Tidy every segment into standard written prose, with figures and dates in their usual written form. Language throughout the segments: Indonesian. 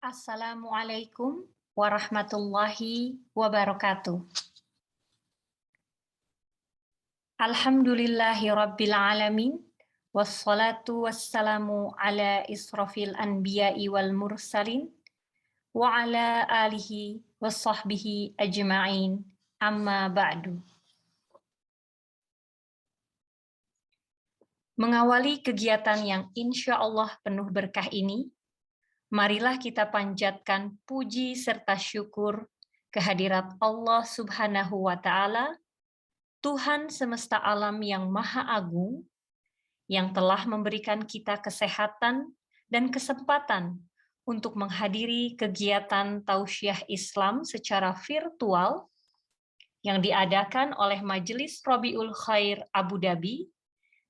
Assalamualaikum warahmatullahi wabarakatuh. Alhamdulillahi rabbil alamin. Wassalatu wassalamu ala israfil anbiya'i wal mursalin. Wa ala alihi wassahbihi ajma'in. Amma ba'du. Mengawali kegiatan yang insya Allah penuh berkah ini, marilah kita panjatkan puji serta syukur kehadirat Allah Subhanahu wa Ta'ala, Tuhan semesta alam yang Maha Agung, yang telah memberikan kita kesehatan dan kesempatan untuk menghadiri kegiatan Tausiah Islam secara virtual yang diadakan oleh Majelis Rabiul Khair Abu Dhabi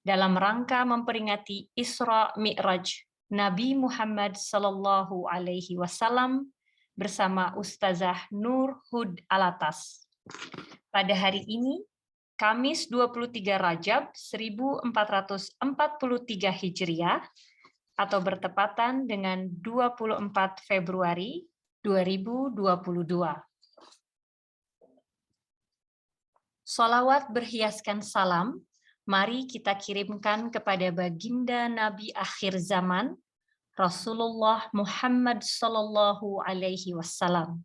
dalam rangka memperingati Isra Mi'raj Nabi Muhammad Sallallahu Alaihi Wasallam bersama Ustazah Nur Hud Alatas. Pada hari ini, Kamis 23 Rajab 1443 Hijriah atau bertepatan dengan 24 Februari 2022. Shalawat berhiaskan salam mari kita kirimkan kepada baginda Nabi akhir zaman, Rasulullah Muhammad Sallallahu Alaihi Wasallam.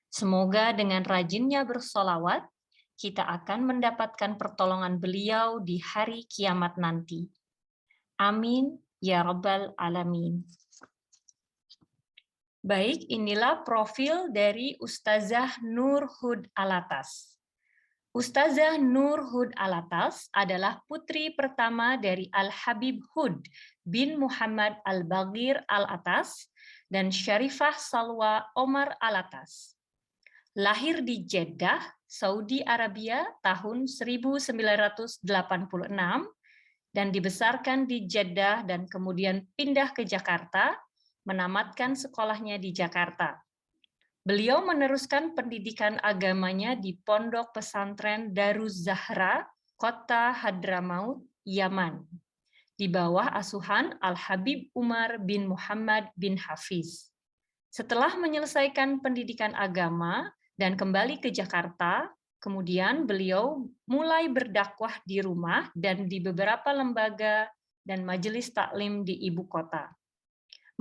Semoga dengan rajinnya bersolawat, kita akan mendapatkan pertolongan beliau di hari kiamat nanti. Amin, ya Rabbal Alamin. Baik, inilah profil dari Ustazah Nur Hud Alatas. Ustazah Nur Hud Alatas adalah putri pertama dari Al-Habib Hud bin Muhammad Al-Baghir Alatas dan Syarifah Salwa Omar Alatas. Lahir di Jeddah, Saudi Arabia tahun 1986 dan dibesarkan di Jeddah dan kemudian pindah ke Jakarta, menamatkan sekolahnya di Jakarta. Beliau meneruskan pendidikan agamanya di Pondok Pesantren Daruz Zahra, Kota Hadramaut, Yaman, di bawah asuhan Al-Habib Umar bin Muhammad bin Hafiz. Setelah menyelesaikan pendidikan agama dan kembali ke Jakarta, kemudian beliau mulai berdakwah di rumah dan di beberapa lembaga dan majelis taklim di ibu kota.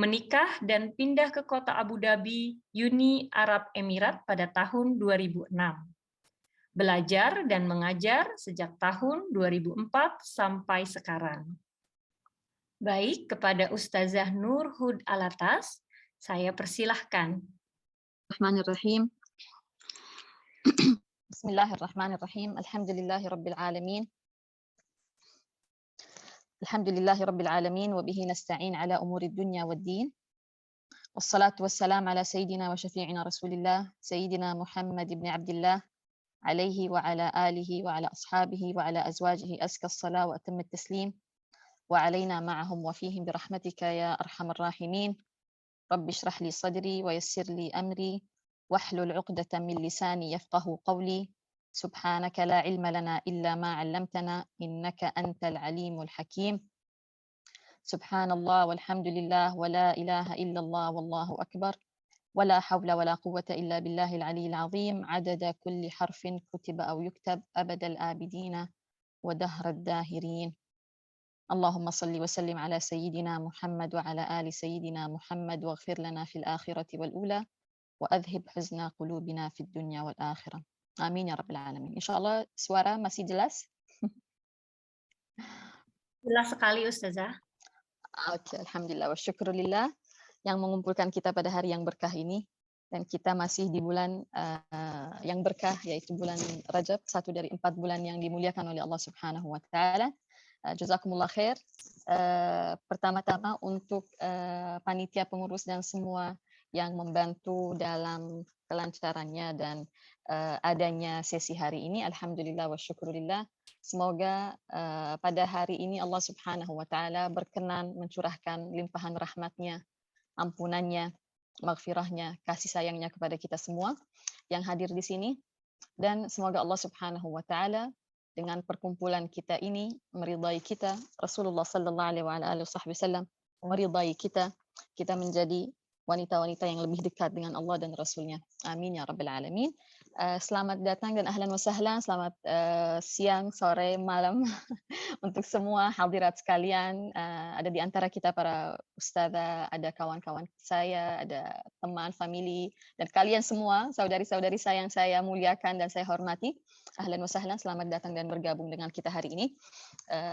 Menikah dan pindah ke kota Abu Dhabi, Uni Arab Emirat pada tahun 2006. Belajar dan mengajar sejak tahun 2004 sampai sekarang. Baik, kepada Ustazah Nur Hud Alatas, saya persilahkan. Bismillahirrahmanirrahim. Bismillahirrahmanirrahim. Alhamdulillahirabbil alamin. Alhamdulillahi rabbil alamin wa bihi nasta'in ala umuri dunya waddin. Wassalatu wassalam ala sayyidina wa syafi'ina Rasulillah sayyidina Muhammad ibn Abdullah alaihi wa ala alihi wa ala ashabihi wa ala azwajihi azka as-salah wa atamma at-taslim wa alaina ma'ahum wa fihim bi rahmatika ya arhamar rahimin. Rabbi shrah li sadri wa yassir li amri wahlul 'uqdatam min lisani yafqahu qawli. سبحانك لا علم لنا إلا ما علمتنا إنك أنت العليم الحكيم. سبحان الله والحمد لله ولا إله إلا الله والله أكبر ولا حول ولا قوة إلا بالله العلي العظيم عدد كل حرف كتب أو يكتب أبد الآبدين ودهر الداهرين. اللهم صل وسلم على سيدنا محمد وعلى آل سيدنا محمد واغفر لنا في الآخرة والأولى وأذهب حزن قلوبنا في الدنيا والآخرة. Amin ya Rabbil Alamin. Insya suara masih jelas? Jelas sekali Ustazah. Oke, alhamdulillah wa syukurillah yang mengumpulkan kita pada hari yang berkah ini, dan kita masih di bulan yang berkah, yaitu bulan Rajab, satu dari 4 bulan yang dimuliakan oleh Allah Subhanahu wa taala. Jazakumullah khair. Pertama-tama untuk panitia pengurus dan semua yang membantu dalam kelancarannya dan adanya sesi hari ini. Alhamdulillah wa syukurillah. Semoga pada hari ini Allah Subhanahu wa taala berkenan mencurahkan limpahan rahmatnya, ampunannya, maghfirahnya, kasih sayangnya kepada kita semua yang hadir di sini, dan semoga Allah Subhanahu wa taala dengan perkumpulan kita ini meridai kita, Rasulullah sallallahu alaihi wasallam meridai kita menjadi wanita-wanita yang lebih dekat dengan Allah dan Rasul-Nya. Amin ya Rabbal Alamin. Selamat datang dan ahlan wa sahlan, selamat siang, sore, malam untuk semua hadirat sekalian. Ada di antara kita para ustazah, ada kawan-kawan saya, ada teman, family, dan kalian semua, saudari-saudari saya yang saya muliakan dan saya hormati. Ahlan wa sahlan, selamat datang dan bergabung dengan kita hari ini.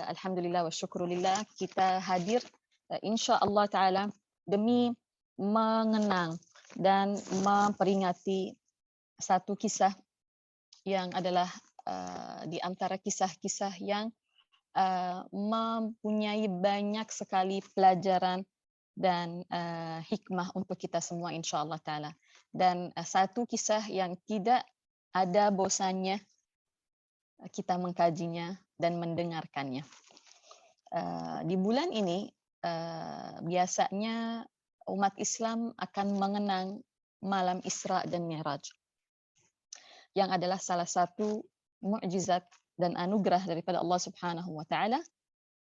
Alhamdulillah wa syukurillah, kita hadir insya-Allah ta'ala demi mengenang dan memperingati satu kisah yang adalah di antara kisah-kisah yang mempunyai banyak sekali pelajaran dan hikmah untuk kita semua insya-Allah ta'ala. Dan satu kisah yang tidak ada bosannya kita mengkajinya dan mendengarkannya. Di bulan ini biasanya umat Islam akan mengenang malam Isra dan Mi'raj, yang adalah salah satu mukjizat dan anugerah daripada Allah Subhanahu wa taala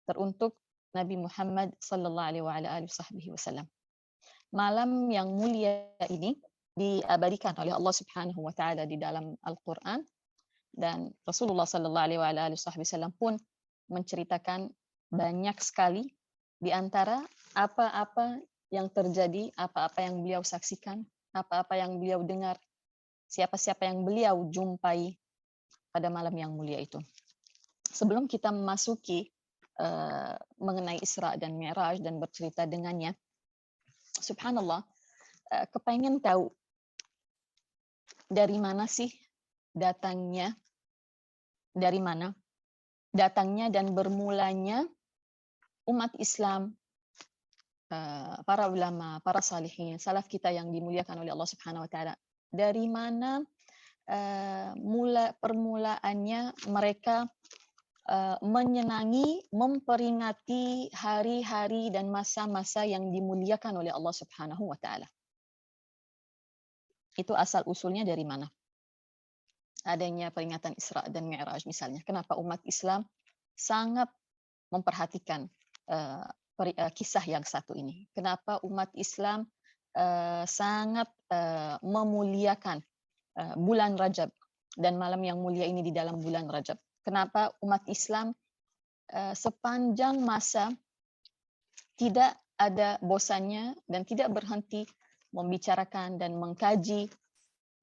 teruntuk Nabi Muhammad sallallahu alaihi wasallam. Malam yang mulia ini diabadikan oleh Allah Subhanahu wa taala di dalam Al-Qur'an, dan Rasulullah sallallahu alaihi wasallam pun menceritakan banyak sekali di antara apa-apa yang terjadi, apa-apa yang beliau saksikan, apa-apa yang beliau dengar, siapa-siapa yang beliau jumpai pada malam yang mulia itu. Sebelum kita memasuki mengenai Isra dan Mi'raj dan bercerita dengannya, subhanallah, kepengen tahu dari mana sih datangnya, dan bermulanya umat Islam, para ulama, para salihin, salaf kita yang dimuliakan oleh Allah Subhanahu wa taala. Dari mana permulaannya mereka menyenangi, memperingati hari-hari dan masa-masa yang dimuliakan oleh Allah Subhanahu wa taala. Itu asal usulnya dari mana? Adanya peringatan Isra dan Mi'raj misalnya. Kenapa umat Islam sangat memperhatikan kisah yang satu ini? Kenapa umat Islam sangat memuliakan bulan Rajab dan malam yang mulia ini di dalam bulan Rajab? Kenapa umat Islam sepanjang masa tidak ada bosannya dan tidak berhenti membicarakan dan mengkaji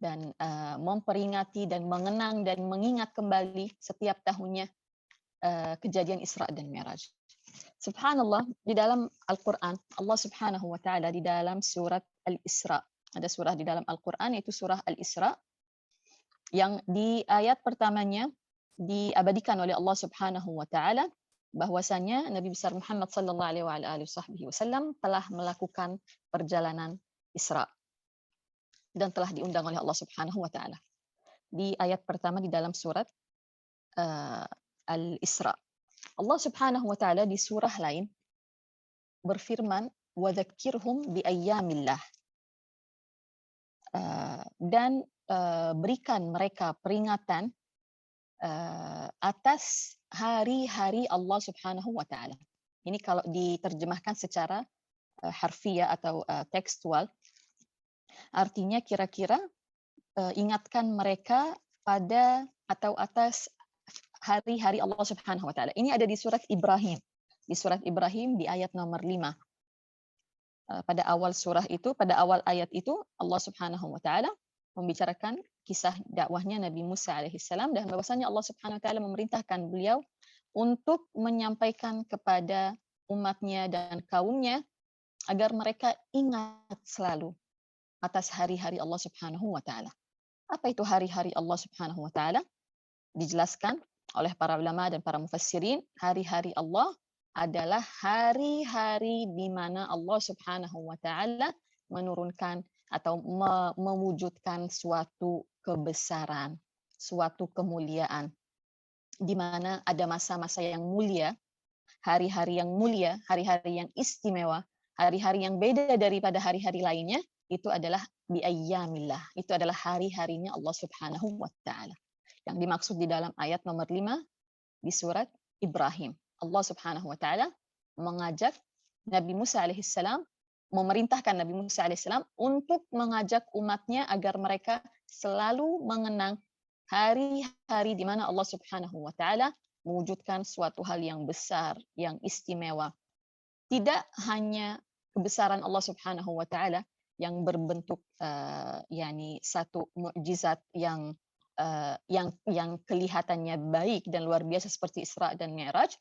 dan memperingati dan mengenang dan mengingat kembali setiap tahunnya kejadian Isra dan Mi'raj? Subhanallah, di dalam Al-Quran, Allah Subhanahu wa ta'ala di dalam surat Al-Isra, ada surah di dalam Al-Quran yaitu surah Al-Isra, yang di ayat pertamanya diabadikan oleh Allah Subhanahu wa ta'ala bahwasanya Nabi besar Muhammad sallallahu alaihi wasallam telah melakukan perjalanan Isra dan telah diundang oleh Allah Subhanahu wa ta'ala. Di ayat pertama di dalam surat Al-Isra, Allah Subhanahu wa ta'ala di surah lain berfirman, wa dzakirhum bi ayyamillah, dan berikan mereka peringatan atas hari-hari Allah Subhanahu wa ta'ala. Ini kalau diterjemahkan secara harfiah atau tekstual, artinya kira-kira ingatkan mereka pada atau atas hari-hari Allah Subhanahu wa ta'ala. Ini ada di surat Ibrahim. Di surat Ibrahim di ayat nomor 5. Pada awal surah itu, pada awal ayat itu, Allah Subhanahu wa ta'ala membicarakan kisah dakwahnya Nabi Musa alaihissalam, dan bahwasanya Allah Subhanahu wa ta'ala memerintahkan beliau untuk menyampaikan kepada umatnya dan kaumnya agar mereka ingat selalu atas hari-hari Allah Subhanahu wa ta'ala. Apa itu hari-hari Allah Subhanahu wa ta'ala? Dijelaskan oleh para ulama dan para mufassirin, hari-hari Allah adalah hari-hari di mana Allah Subhanahu wa ta'ala menurunkan atau mewujudkan suatu kebesaran, suatu kemuliaan, di mana ada masa-masa yang mulia, hari-hari yang mulia, hari-hari yang istimewa, hari-hari yang beda daripada hari-hari lainnya, itu adalah bi ayyamillah, itu adalah hari-harinya Allah Subhanahu wa ta'ala. Yang dimaksud di dalam ayat nomor 5 di surat Ibrahim. Allah Subhanahu wa ta'ala mengajak Nabi Musa alaihissalam memerintahkan Nabi Musa alaihissalam untuk mengajak umatnya agar mereka selalu mengenang hari-hari di mana Allah Subhanahu wa taala mewujudkan suatu hal yang besar, yang istimewa. Tidak hanya kebesaran Allah Subhanahu wa taala yang berbentuk satu mukjizat yang kelihatannya baik dan luar biasa seperti Isra dan Mi'raj,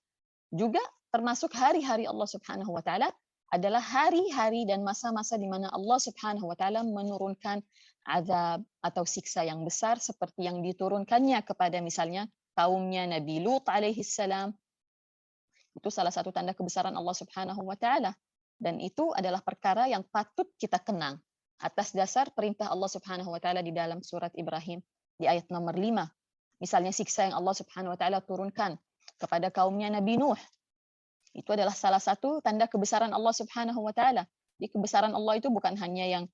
juga termasuk hari-hari Allah Subhanahu wa taala adalah hari-hari dan masa-masa di mana Allah Subhanahu wa taala menurunkan azab atau siksa yang besar seperti yang diturunkannya kepada misalnya kaumnya Nabi Lut alaihi salam. Itu salah satu tanda kebesaran Allah Subhanahu wa taala, dan itu adalah perkara yang patut kita kenang atas dasar perintah Allah Subhanahu wa taala di dalam surat Ibrahim di ayat nomor 5. Misalnya siksa yang Allah Subhanahu wa taala turunkan kepada kaumnya Nabi Nuh. Itu adalah salah satu tanda kebesaran Allah Subhanahu wa taala. Di kebesaran Allah itu bukan hanya yang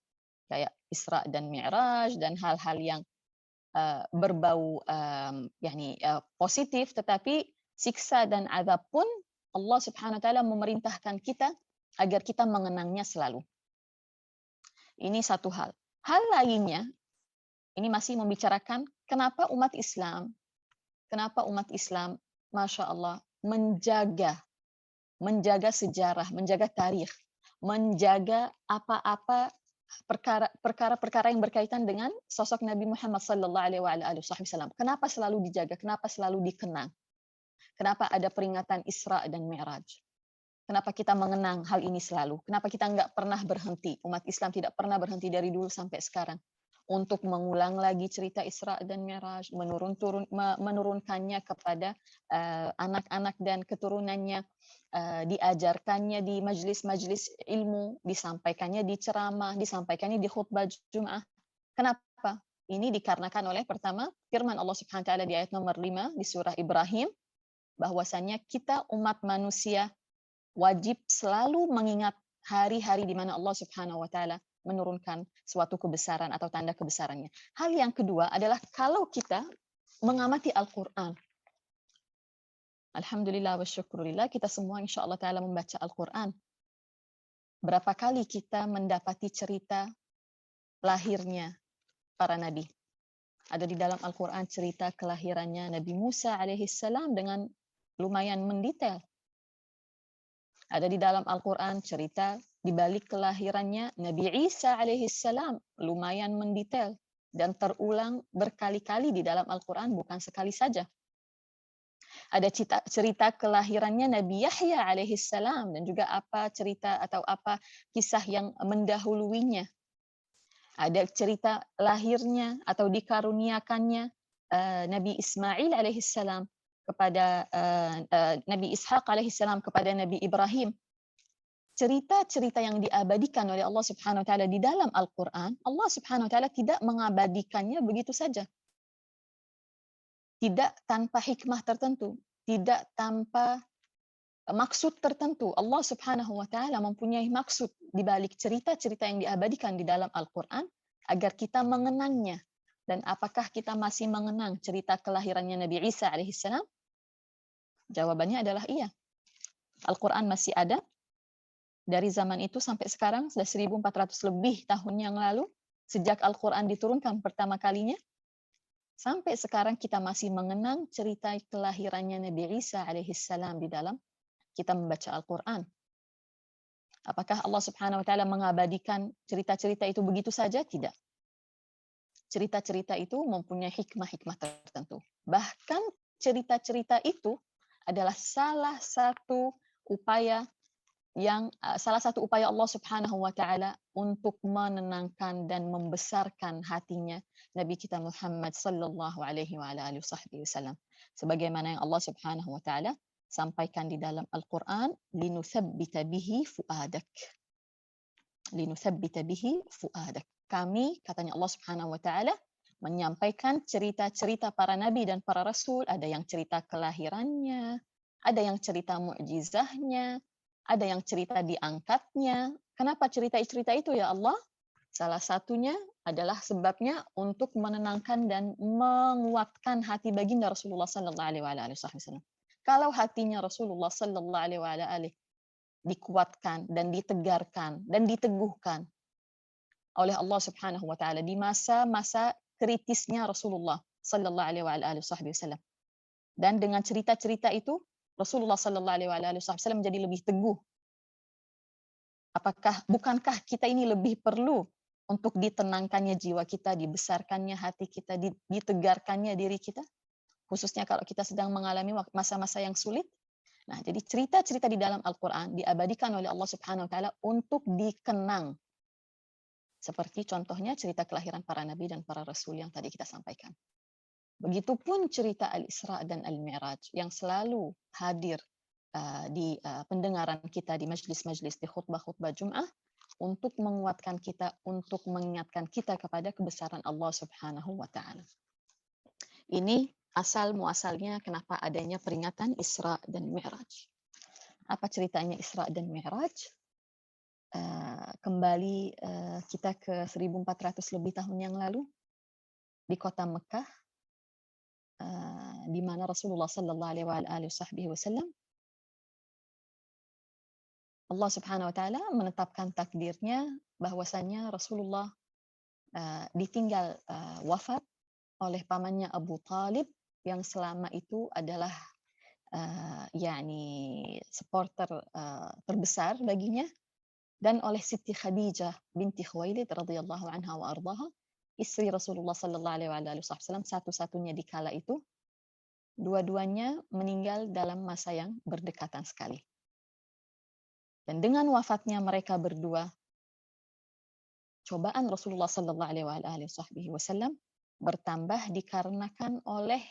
kayak Isra dan Mi'raj dan hal-hal yang berbau positif, tetapi siksa dan azab pun Allah Subhanahu wa taala memerintahkan kita agar kita mengenangnya selalu. Ini satu hal. Hal lainnya, ini masih membicarakan kenapa umat Islam, Masya Allah, menjaga sejarah, menjaga tarikh, menjaga apa-apa perkara-perkara yang berkaitan dengan sosok Nabi Muhammad sallallahu alaihi wasallam. Kenapa selalu dijaga? Kenapa selalu dikenang? Kenapa ada peringatan Isra dan Mi'raj? Kenapa kita mengenang hal ini selalu? Kenapa kita nggak pernah berhenti? Umat Islam tidak pernah berhenti dari dulu sampai sekarang untuk mengulang lagi cerita Isra dan Mi'raj, menurunkannya kepada anak-anak dan keturunannya, diajarkannya di majlis-majlis ilmu, disampaikannya di ceramah, disampaikannya di khutbah Jumat. Kenapa? Ini dikarenakan oleh pertama firman Allah Subhanahu wa taala di ayat nomor 5 di surah Ibrahim, bahwasannya kita umat manusia wajib selalu mengingat hari-hari di mana Allah Subhanahu wa taala menurunkan suatu kebesaran atau tanda kebesarannya. Hal yang kedua adalah kalau kita mengamati Al-Qur'an. Alhamdulillah wa syukurillah, kita semua insya Allah ta'ala membaca Al-Quran. Berapa kali kita mendapati cerita lahirnya para nabi. Ada di dalam Al-Quran cerita kelahirannya Nabi Musa alaihissalam dengan lumayan mendetail. Ada di dalam Al-Quran cerita di balik kelahirannya Nabi Isa alaihissalam, lumayan mendetail dan terulang berkali-kali di dalam Al-Quran, bukan sekali saja. Ada cerita kelahirannya Nabi Yahya alaihissalam dan juga apa cerita atau apa kisah yang mendahuluinya. Ada cerita lahirnya atau dikaruniakannya Nabi Ismail alaihissalam kepada Nabi Ishaq alaihissalam kepada Nabi Ibrahim. Cerita-cerita yang diabadikan oleh Allah Subhanahu wa taala di dalam Al-Qur'an, Allah Subhanahu wa taala tidak mengabadikannya begitu saja. Tidak tanpa hikmah tertentu, tidak tanpa maksud tertentu. Allah Subhanahu wa taala mempunyai maksud di balik cerita-cerita yang diabadikan di dalam Al-Qur'an agar kita mengenangnya. Dan apakah kita masih mengenang cerita kelahirannya Nabi Isa alaihissalam? Jawabannya adalah iya. Al-Qur'an masih ada dari zaman itu sampai sekarang, sudah 1400 lebih tahun yang lalu, sejak Al-Qur'an diturunkan pertama kalinya. Sampai sekarang kita masih mengenang cerita kelahirannya Nabi Isa alaihissalam di dalam kita membaca Al-Quran. Apakah Allah Subhanahu wa taala mengabadikan cerita-cerita itu begitu saja? Tidak. Cerita-cerita itu mempunyai hikmah-hikmah tertentu. Bahkan cerita-cerita itu adalah salah satu upaya Allah Subhanahu wa taala untuk menenangkan dan membesarkan hatinya Nabi kita Muhammad sallallahu alaihi wasallam. Sebagaimana yang Allah Subhanahu wa taala sampaikan di dalam Al-Qur'an, linutsabbita bihi fuadak. Linutsabbita bihi fuadak. Kami, katanya Allah Subhanahu wa taala, menyampaikan cerita-cerita para nabi dan para rasul, ada yang cerita kelahirannya, ada yang cerita mukjizahnya, ada yang cerita diangkatnya. Kenapa cerita-cerita itu ya Allah? Salah satunya adalah sebabnya untuk menenangkan dan menguatkan hati baginda Rasulullah sallallahu alaihi wasallam. Kalau hatinya Rasulullah sallallahu alaihi dikuatkan dan ditegarkan dan diteguhkan oleh Allah Subhanahu wa taala di masa-masa kritisnya Rasulullah sallallahu alaihi wasallam. Dan dengan cerita-cerita itu Rasulullah sallallahu alaihi wasallam menjadi lebih teguh. Bukankah kita ini lebih perlu untuk ditenangkannya jiwa kita, dibesarkannya hati kita, ditegarkannya diri kita, khususnya kalau kita sedang mengalami masa-masa yang sulit. Nah, jadi cerita-cerita di dalam Al-Quran diabadikan oleh Allah Subhanahu wa taala untuk dikenang. Seperti contohnya cerita kelahiran para nabi dan para rasul yang tadi kita sampaikan. Begitupun cerita Al-Isra dan Al-Mi'raj yang selalu hadir di pendengaran kita di majlis-majlis, di khutbah-khutbah Jum'ah, untuk menguatkan kita, untuk mengingatkan kita kepada kebesaran Allah Subhanahu wa taala. Ini asal muasalnya kenapa adanya peringatan Isra dan Mi'raj. Apa ceritanya Isra dan Mi'raj? Kembali kita ke 1400 lebih tahun yang lalu di kota Mekah, di mana Rasulullah sallallahu alaihi wasallam Allah Subhanahu wa taala menetapkan takdirnya bahwasanya Rasulullah ditinggal wafat oleh pamannya Abu Talib yang selama itu adalah supporter terbesar baginya, dan oleh Siti Khadijah binti Khuwailid radhiyallahu anha wa ardaha, istri Rasulullah sallallahu alaihi wasallam satu-satunya di kala itu. Dua-duanya meninggal dalam masa yang berdekatan sekali. Dan dengan wafatnya mereka berdua, cobaan Rasulullah sallallahu alaihi wasallam bertambah dikarenakan oleh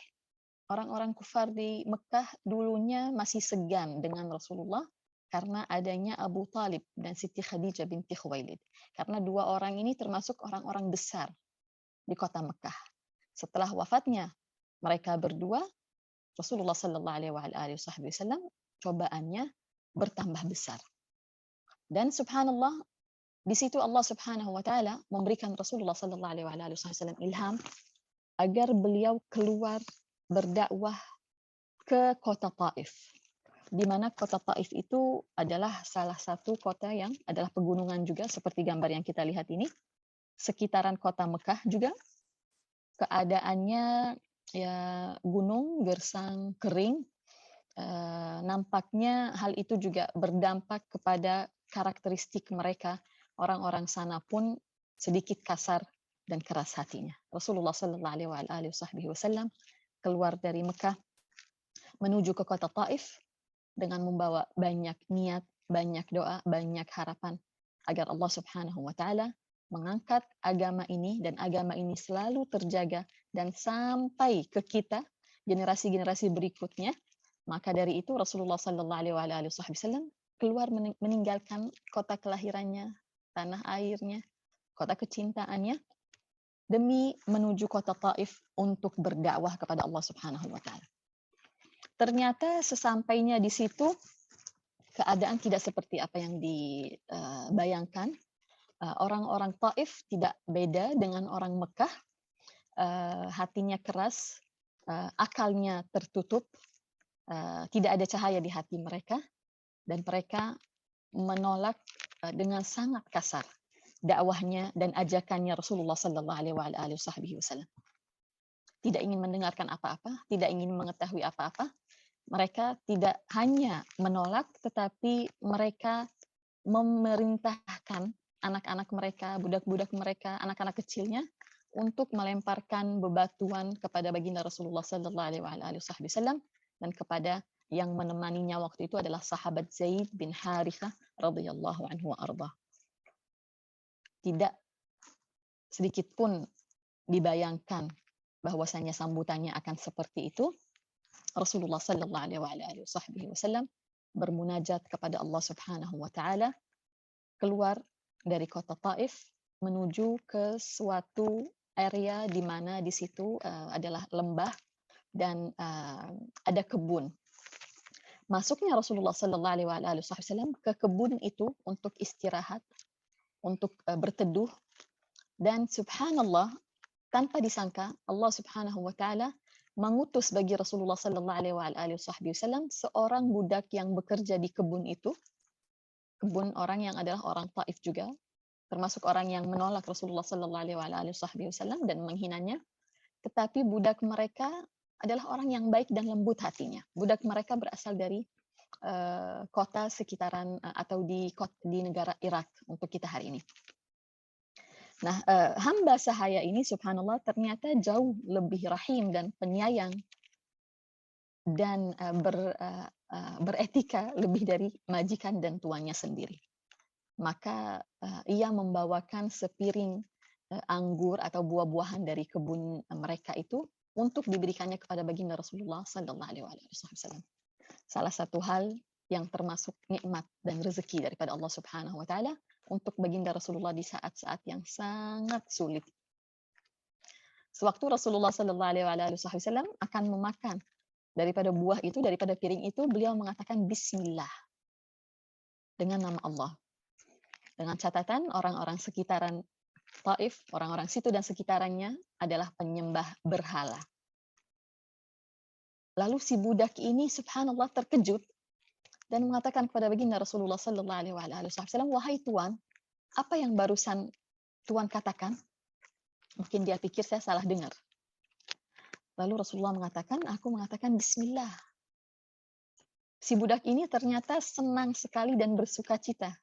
orang-orang kufar di Mekah dulunya masih segan dengan Rasulullah karena adanya Abu Talib dan Siti Khadijah binti Khuwailid. Karena dua orang ini termasuk orang-orang besar di kota Mekah. Setelah wafatnya mereka berdua, Rasulullah sallallahu alaihi wasallam cobaannya bertambah besar. Dan subhanallah, di situ Allah Subhanahu wa taala memberikan Rasulullah sallallahu alaihi wasallam ilham agar beliau keluar berdakwah ke kota Taif. Di mana kota Taif itu adalah salah satu kota yang adalah pegunungan juga seperti gambar yang kita lihat ini. Sekitaran kota Mekah juga keadaannya ya gunung, gersang, kering. Nampaknya hal itu juga berdampak kepada karakteristik mereka. Orang-orang sana pun sedikit kasar dan keras hatinya. Rasulullah sallallahu alaihi wasallam keluar dari Mekah menuju ke kota Taif dengan membawa banyak niat, banyak doa, banyak harapan agar Allah Subhanahu wa taala mengangkat agama ini, dan agama ini selalu terjaga dan sampai ke kita generasi-generasi berikutnya. Maka dari itu Rasulullah sallallahu alaihi wasallam keluar meninggalkan kota kelahirannya, tanah airnya, kota kecintaannya, demi menuju kota Taif untuk berdakwah kepada Allah Subhanahu wa taala. Ternyata sesampainya di situ keadaan tidak seperti apa yang dibayangkan. Orang-orang Taif tidak beda dengan orang Mekah. Hatinya keras, akalnya tertutup, tidak ada cahaya di hati mereka, dan mereka menolak dengan sangat kasar dakwahnya dan ajakannya Rasulullah sallallahu alaihi wasallam. Tidak ingin mendengarkan apa-apa, tidak ingin mengetahui apa-apa. Mereka tidak hanya menolak, tetapi mereka memerintahkan anak-anak mereka, budak-budak mereka, anak-anak kecilnya untuk melemparkan bebatuan kepada baginda Rasulullah sallallahu alaihi wasallam dan kepada yang menemaninya waktu itu adalah sahabat Zaid bin Harithah radhiyallahu anhu wa arda. Tidak sedikit pun dibayangkan bahwasanya sambutannya akan seperti itu. Rasulullah sallallahu alaihi wasallam bermunajat kepada Allah Subhanahu wa taala, keluar dari kota Taif menuju ke suatu area di mana di situ adalah lembah dan ada kebun. Masuknya Rasulullah sallallahu alaihi wasallam ke kebun itu untuk istirahat, untuk berteduh, dan subhanallah, tanpa disangka Allah Subhanahu wa taala mengutus bagi Rasulullah sallallahu alaihi wasallam seorang budak yang bekerja di kebun itu kebun orang yang adalah orang Taif juga, termasuk orang yang menolak Rasulullah Sallallahu Alaihi Wasallam dan menghinanya. Tetapi budak mereka adalah orang yang baik dan lembut hatinya. Budak mereka berasal dari kota sekitaran atau di negara Irak untuk kita hari ini. Nah, hamba sahaya ini subhanallah ternyata jauh lebih rahim dan penyayang dan beretika lebih dari majikan dan tuannya sendiri. Maka ia membawakan sepiring anggur atau buah-buahan dari kebun mereka itu untuk diberikannya kepada baginda Rasulullah Sallallahu Alaihi Wasallam. Salah satu hal yang termasuk nikmat dan rezeki daripada Allah Subhanahu Wa Taala untuk baginda Rasulullah di saat-saat yang sangat sulit. Sewaktu Rasulullah Sallallahu Alaihi Wasallam akan memakan daripada buah itu, daripada piring itu, beliau mengatakan Bismillah dengan nama Allah. Dengan catatan orang-orang sekitaran Taif, orang-orang situ dan sekitarannya adalah penyembah berhala. Lalu si budak ini subhanallah terkejut dan mengatakan kepada baginda Rasulullah Sallallahu Alaihi Wasallam, wahai Tuan, apa yang barusan Tuan katakan? Mungkin dia pikir saya salah dengar. Lalu Rasulullah mengatakan, aku mengatakan Bismillah. Si budak ini ternyata senang sekali dan bersuka cita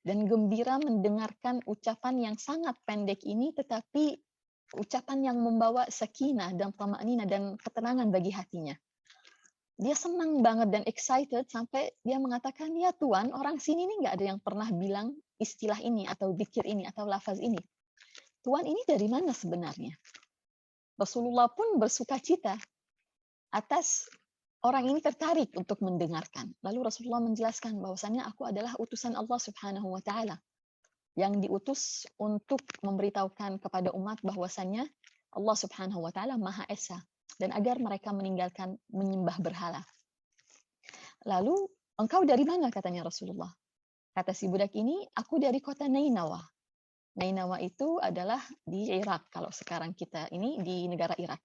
dan gembira mendengarkan ucapan yang sangat pendek ini, tetapi ucapan yang membawa sakinah dan tama'ninah dan ketenangan bagi hatinya. Dia senang banget dan excited sampai dia mengatakan, ya Tuan, orang sini nih nggak ada yang pernah bilang istilah ini atau dzikir ini atau lafaz ini. Tuan, ini dari mana sebenarnya? Rasulullah pun bersuka cita atas orang ini tertarik untuk mendengarkan. Lalu Rasulullah menjelaskan bahwasannya aku adalah utusan Allah Subhanahu wa taala yang diutus untuk memberitahukan kepada umat bahwasannya Allah Subhanahu wa taala Maha Esa dan agar mereka meninggalkan menyembah berhala. Lalu, engkau dari mana katanya Rasulullah? Kata si budak ini, aku dari kota Nainawa. Nainawa itu adalah di Irak, kalau sekarang kita ini di negara Irak.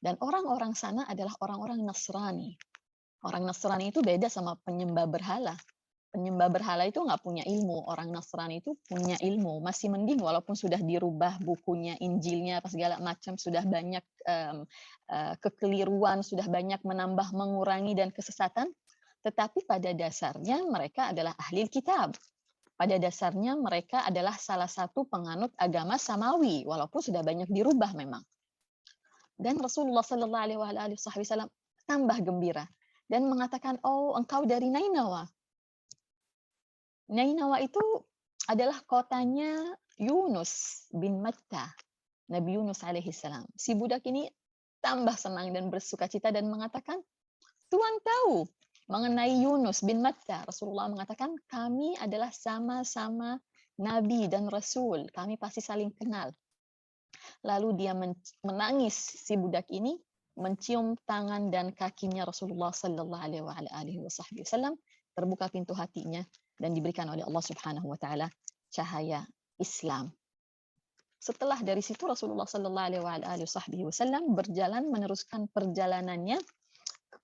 Dan orang-orang sana adalah orang-orang Nasrani. Orang Nasrani itu beda sama penyembah berhala. Penyembah berhala itu nggak punya ilmu. Orang Nasrani itu punya ilmu. Masih mending walaupun sudah dirubah bukunya, Injilnya, apa segala macam, sudah banyak kekeliruan, sudah banyak menambah, mengurangi, dan kesesatan. Tetapi pada dasarnya mereka adalah ahli kitab. Pada dasarnya mereka adalah salah satu penganut agama Samawi, walaupun sudah banyak dirubah memang. Dan Rasulullah Sallallahu Alaihi Wasallam tambah gembira dan mengatakan, oh engkau dari Nainawa. Nainawa itu adalah kotanya Yunus bin Matta, Nabi Yunus alaihi salam. Si budak ini tambah senang dan bersukacita dan mengatakan, Tuhan tahu mengenai Yunus bin Matta. Rasulullah mengatakan, kami adalah sama-sama Nabi dan Rasul. Kami pasti saling kenal. Lalu dia menangis, si budak ini mencium tangan dan kakinya Rasulullah Sallallahu Alaihi Wasallam, terbuka pintu hatinya dan diberikan oleh Allah Subhanahu Wa Taala cahaya Islam. Setelah dari situ Rasulullah Sallallahu Alaihi Wasallam berjalan meneruskan perjalanannya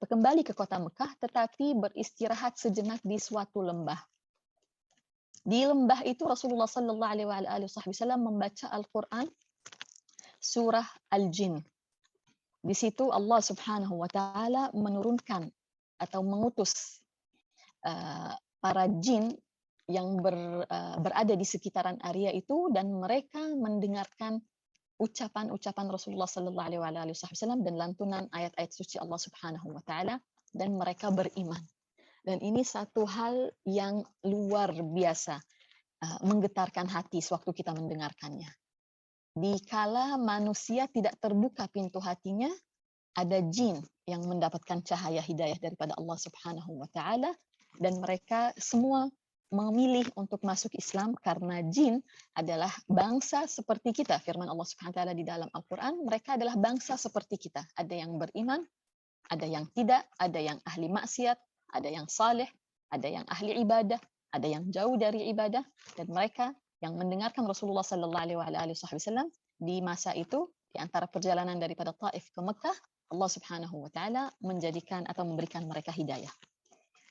kembali ke kota Mekah, tetapi beristirahat sejenak di suatu lembah. Di lembah itu Rasulullah Sallallahu Alaihi Wasallam membaca Al-Quran surah Al-Jin. Di situ Allah Subhanahu Wa Taala menurunkan atau mengutus para jin yang berada di sekitaran area itu dan mereka mendengarkan ucapan-ucapan Rasulullah Sallallahu Alaihi Wasallam dan lantunan ayat-ayat suci Allah Subhanahu Wa Taala dan mereka beriman. Dan ini satu hal yang luar biasa menggetarkan hati sewaktu kita mendengarkannya. Dikala manusia tidak terbuka pintu hatinya, ada jin yang mendapatkan cahaya hidayah daripada Allah Subhanahu Wa Taala dan mereka semua memilih untuk masuk Islam karena jin adalah bangsa seperti kita. Firman Allah Subhanahu Wa Taala di dalam Al-Quran, mereka adalah bangsa seperti kita. Ada yang beriman, ada yang tidak, ada yang ahli maksiat, ada yang saleh, ada yang ahli ibadah, ada yang jauh dari ibadah, dan mereka yang mendengarkan Rasulullah Sallallahu Alaihi Wasallam di masa itu, di antara perjalanan daripada Taif ke Mekah, Allah Subhanahu Wa Taala menjadikan atau memberikan mereka hidayah.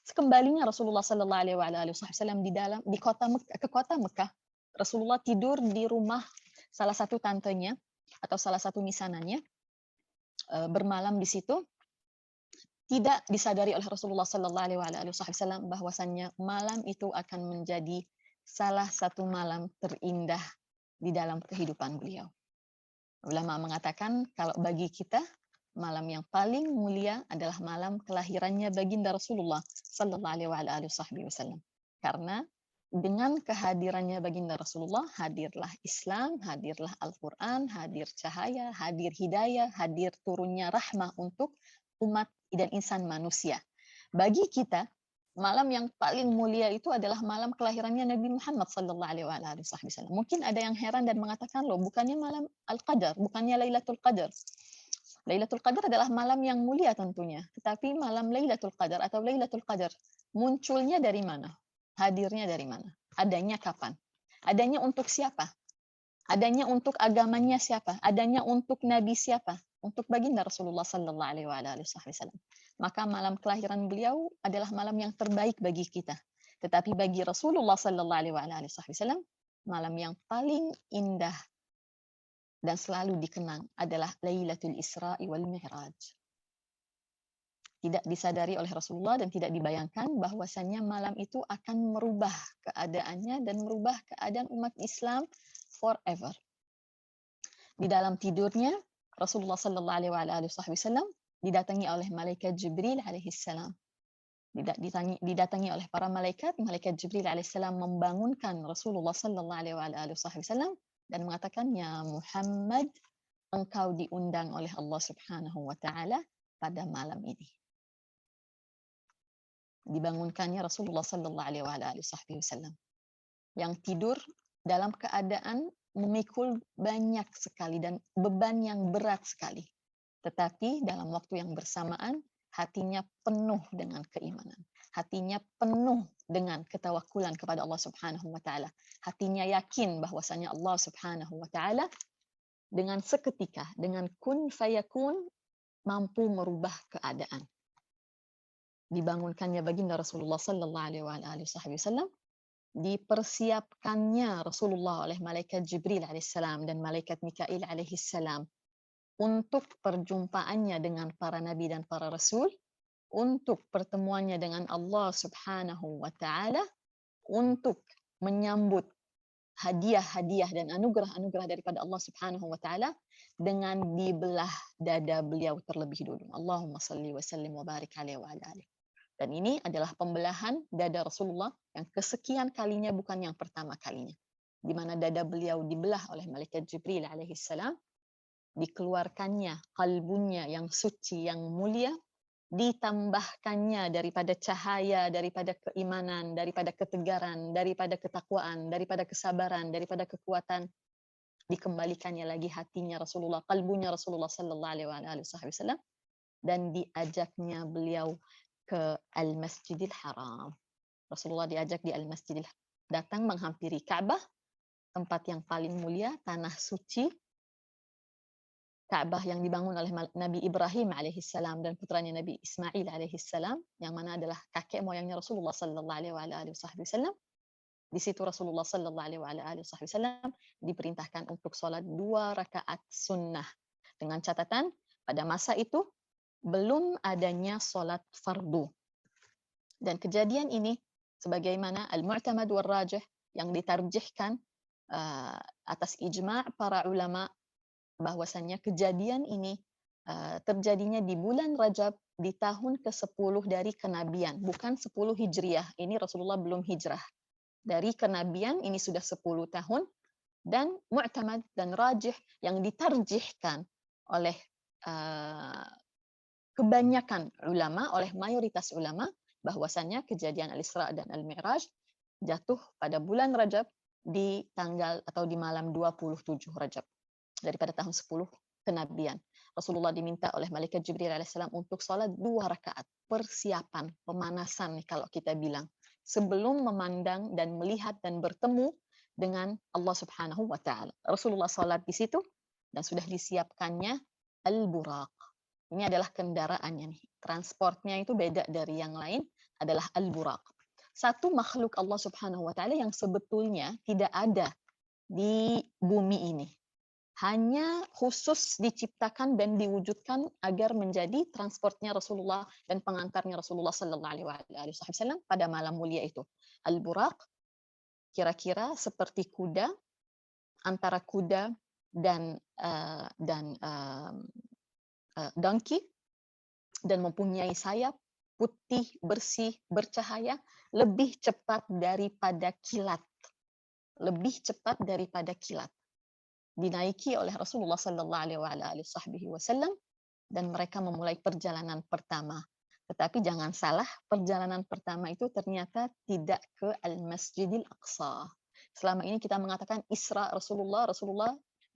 Sekembalinya Rasulullah Sallallahu Alaihi Wasallam ke kota Mekah, Rasulullah tidur di rumah salah satu tantenya atau salah satu misananya, bermalam di situ. Tidak disadari oleh Rasulullah Sallallahu Alaihi Wasallam bahwasannya malam itu akan menjadi salah satu malam terindah di dalam kehidupan beliau. Ulama mengatakan kalau bagi kita malam yang paling mulia adalah malam kelahirannya baginda Rasulullah Sallallahu Alaihi Wasallam. Karena dengan kehadirannya baginda Rasulullah, hadirlah Islam, hadirlah Al-Quran, hadir cahaya, hadir hidayah, hadir turunnya rahmah untuk umat dan insan manusia. Bagi kita, malam yang paling mulia itu adalah malam kelahirannya Nabi Muhammad Sallallahu Alaihi Wasallam. Mungkin ada yang heran dan mengatakan, loh, bukannya malam Al-Qadar, bukannya Lailatul Qadar. Lailatul Qadar adalah malam yang mulia tentunya, tetapi malam Lailatul Qadar atau Lailatul Qadar munculnya dari mana? Hadirnya dari mana? Adanya kapan? Adanya untuk siapa? Adanya untuk agamanya siapa? Adanya untuk nabi siapa? Untuk baginda Rasulullah Sallallahu Alaihi Wasallam. Maka malam kelahiran beliau adalah malam yang terbaik bagi kita. Tetapi bagi Rasulullah Sallallahu Alaihi Wasallam, malam yang paling indah dan selalu dikenang adalah Lailatul Isra wal Mi'raj. Tidak disadari oleh Rasulullah dan tidak dibayangkan bahwasannya malam itu akan merubah keadaannya dan merubah keadaan umat Islam forever. Di dalam tidurnya, Rasulullah Sallallahu Alaihi Wasallam didatangi oleh malaikat Jibril alaihissalam. Didatangi oleh para malaikat Jibril alaihissalam membangunkan Rasulullah Sallallahu Alaihi Wasallam dan mengatakan, ya Muhammad, engkau diundang oleh Allah Subhanahu wa taala pada malam ini. Dibangunkannya Rasulullah Sallallahu Alaihi Wasallam yang tidur dalam keadaan memikul banyak sekali dan beban yang berat sekali. Tetapi dalam waktu yang bersamaan hatinya penuh dengan keimanan. Hatinya penuh dengan ketawakulan kepada Allah Subhanahu wa taala. Hatinya yakin bahwasanya Allah Subhanahu wa taala dengan seketika, dengan kun fayakun, mampu merubah keadaan. Dibangunkannya baginda Rasulullah Sallallahu Alaihi Wasallam, dipersiapkannya Rasulullah oleh malaikat Jibril alaihissalam dan malaikat Mikail alaihissalam untuk perjumpaannya dengan para nabi dan para rasul, untuk pertemuannya dengan Allah Subhanahu wa taala, untuk menyambut hadiah-hadiah dan anugerah-anugerah daripada Allah Subhanahu wa taala dengan dibelah dada beliau terlebih dulu. Allahumma salli wa sallim wa barik alaihi wa ala alihi. Dan ini adalah pembelahan dada Rasulullah yang kesekian kalinya, bukan yang pertama kalinya. Di mana dada beliau dibelah oleh malaikat Jibril alaihissalam, dikeluarkannya kalbunya yang suci, yang mulia, ditambahkannya daripada cahaya, daripada keimanan, daripada ketegaran, daripada ketakwaan, daripada kesabaran, daripada kekuatan. Dikembalikannya lagi hatinya Rasulullah, kalbunya Rasulullah Sallallahu Alaihi Wasallam, dan diajaknya beliau ke Al-Masjidil Haram. Rasulullah diajak di Al-Masjidil, datang menghampiri Ka'bah, tempat yang paling mulia, tanah suci. Ka'bah yang dibangun oleh Nabi Ibrahim alaihissalam dan putranya Nabi Ismail alaihissalam, yang mana adalah kakek moyangnya Rasulullah Sallallahu Alaihi Wasallam. Di situ Rasulullah Sallallahu Alaihi Wasallam diperintahkan untuk sholat 2 rakaat sunnah. Dengan catatan, pada masa itu belum adanya sholat fardu. Dan kejadian ini sebagaimana al-mu'tamad wal rajih yang ditarjihkan atas ijma' para ulama, bahwasannya kejadian ini terjadinya di bulan Rajab di tahun ke-10 dari kenabian, bukan 10 Hijriah. Ini Rasulullah belum hijrah. Dari kenabian ini sudah 10 tahun, dan mu'tamad dan rajih yang ditarjihkan oleh kebanyakan ulama, oleh mayoritas ulama, bahwasannya kejadian Al-Isra dan Al-Mi'raj jatuh pada bulan Rajab di tanggal atau di malam 27 Rajab daripada tahun 10 kenabian. Rasulullah diminta oleh malaikat Jibril alaihissalam untuk sholat 2 rakaat, persiapan, pemanasan nih kalau kita bilang, sebelum memandang dan melihat dan bertemu dengan Allah Subhanahu wa taala. Rasulullah sholat di situ dan sudah disiapkannya al-buraq. Ini adalah kendaraannya nih. Transportnya itu beda dari yang lain. adalah al-buraq. Satu makhluk Allah Subhanahu wa taala yang sebetulnya tidak ada di bumi ini. Hanya khusus diciptakan dan diwujudkan agar menjadi transportnya Rasulullah dan pengantarnya Rasulullah sallallahu alaihi wasallam pada malam mulia itu. Al-buraq kira-kira seperti kuda, antara kuda dan donkey, dan mempunyai sayap putih, bersih, bercahaya, lebih cepat daripada kilat. Lebih cepat daripada kilat. Dinaiki oleh Rasulullah sallallahu alaihi wasallam dan mereka memulai perjalanan pertama. Tetapi jangan salah, perjalanan pertama itu ternyata tidak ke Al-Masjidil Aqsa. Selama ini kita mengatakan Isra Rasulullah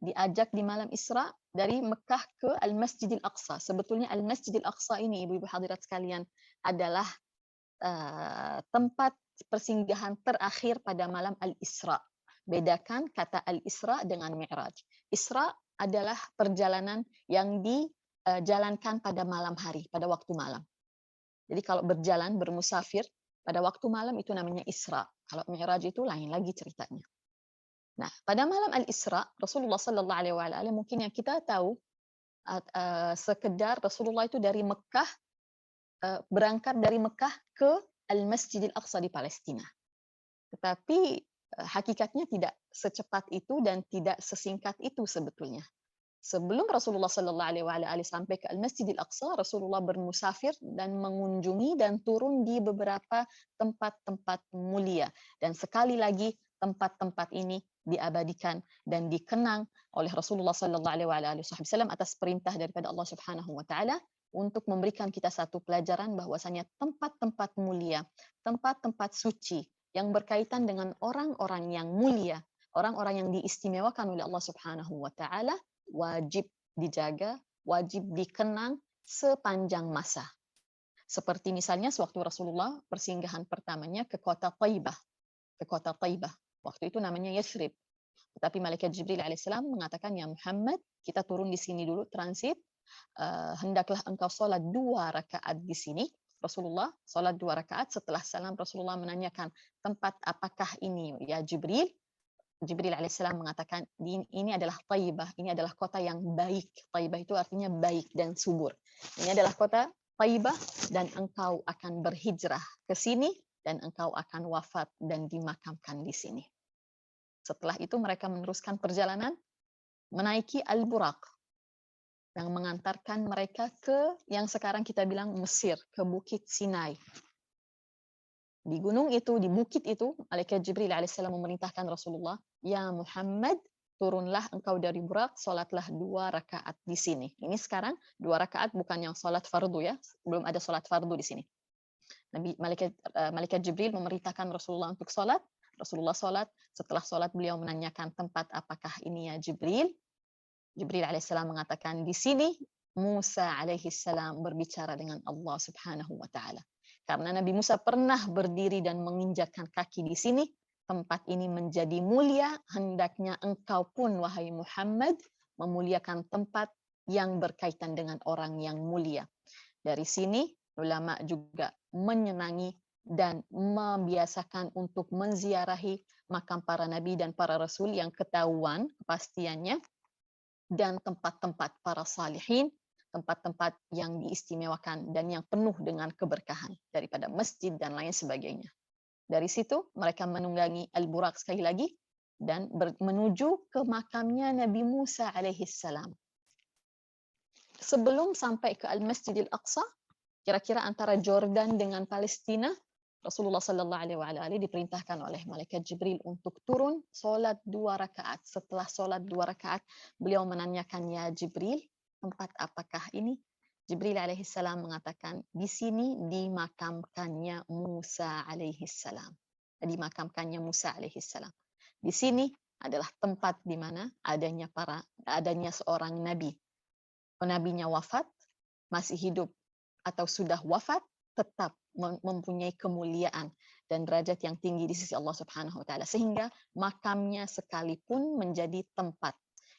diajak di malam Isra dari Mekah ke Al-Masjidil Aqsa. Sebetulnya Al-Masjidil Aqsa ini, ibu-ibu hadirat sekalian, adalah tempat persinggahan terakhir pada malam Al-Isra. Bedakan kata Al-Isra dengan Mi'raj. Isra adalah perjalanan yang dijalankan pada malam hari, pada waktu malam. Jadi kalau berjalan, bermusafir, pada waktu malam itu namanya Isra. Kalau Mi'raj itu lain lagi ceritanya. Nah, pada malam Al-Isra, Rasulullah sallallahu alaihi wasallam mungkin yang kita tahu sekedar Rasulullah itu dari Mekah berangkat dari Mekah ke Al-Masjidil Aqsa di Palestina. Tetapi hakikatnya tidak secepat itu dan tidak sesingkat itu sebetulnya. Sebelum Rasulullah sallallahu alaihi wasallam sampai ke Al-Masjidil Aqsa, Rasulullah bermusafir dan mengunjungi dan turun di beberapa tempat-tempat mulia. Dan sekali lagi tempat-tempat ini diabadikan dan dikenang oleh Rasulullah sallallahu alaihi wasallam atas perintah daripada Allah Subhanahu wa taala untuk memberikan kita satu pelajaran bahwasanya tempat-tempat mulia, tempat-tempat suci yang berkaitan dengan orang-orang yang mulia, orang-orang yang diistimewakan oleh Allah Subhanahu wa taala wajib dijaga, wajib dikenang sepanjang masa. Seperti misalnya sewaktu Rasulullah persinggahan pertamanya ke kota Taibah. Ke kota Taibah. Waktu itu namanya Yathrib. Tetapi Malaikat Jibril alaihissalam mengatakan, ya Muhammad, kita turun di sini dulu transit. Hendaklah engkau sholat 2 rakaat di sini. Rasulullah sholat 2 rakaat. Setelah salam Rasulullah menanyakan, tempat apakah ini ya Jibril? Jibril alaihissalam mengatakan, ini adalah Taibah, ini adalah kota yang baik. Taibah itu artinya baik dan subur. Ini adalah kota Taibah dan engkau akan berhijrah ke sini dan engkau akan wafat dan dimakamkan di sini. Setelah itu mereka meneruskan perjalanan menaiki Al-Buraq yang mengantarkan mereka ke yang sekarang kita bilang Mesir, ke Bukit Sinai. Di gunung itu, di bukit itu, Malaikat Jibril alaihissalam memerintahkan Rasulullah, ya Muhammad, turunlah engkau dari Buraq, sholatlah 2 rakaat di sini. Ini sekarang 2 rakaat bukan yang sholat fardu ya, belum ada sholat fardu di sini. Malaikat Jibril memerintahkan Rasulullah untuk sholat. Rasulullah sholat. Setelah sholat beliau menanyakan tempat apakah ini ya Jibril. Jibril alaihissalam mengatakan di sini Musa alaihissalam berbicara dengan Allah Subhanahu wa taala. Karena Nabi Musa pernah berdiri dan menginjakkan kaki di sini, tempat ini menjadi mulia, hendaknya engkau pun wahai Muhammad memuliakan tempat yang berkaitan dengan orang yang mulia. Dari sini ulama juga menyenangi dan membiasakan untuk menziarahi makam para nabi dan para rasul yang ketahuan kepastiannya, dan tempat-tempat para salihin, tempat-tempat yang diistimewakan dan yang penuh dengan keberkahan daripada masjid dan lain sebagainya. Dari situ mereka menunggangi Al-Buraq sekali lagi dan menuju ke makamnya Nabi Musa alaihissalam. Sebelum sampai ke Al-Masjidil Aqsa, kira-kira antara Jordan dengan Palestina, Rasulullah sallallahu alaihi wasallam diperintahkan oleh Malaikat Jibril untuk turun solat 2 rakaat. Setelah solat 2 rakaat, beliau menanyakan, ya Jibril, tempat apakah ini? Jibril alaihissalam mengatakan, di sini dimakamkannya Musa alaihissalam. Dimakamkannya Musa alaihissalam. Di sini adalah tempat di mana adanya seorang nabi. Nabinya wafat, masih hidup atau sudah wafat, tetap mempunyai kemuliaan dan derajat yang tinggi di sisi Allah Subhanahu wa taala, sehingga makamnya sekalipun menjadi tempat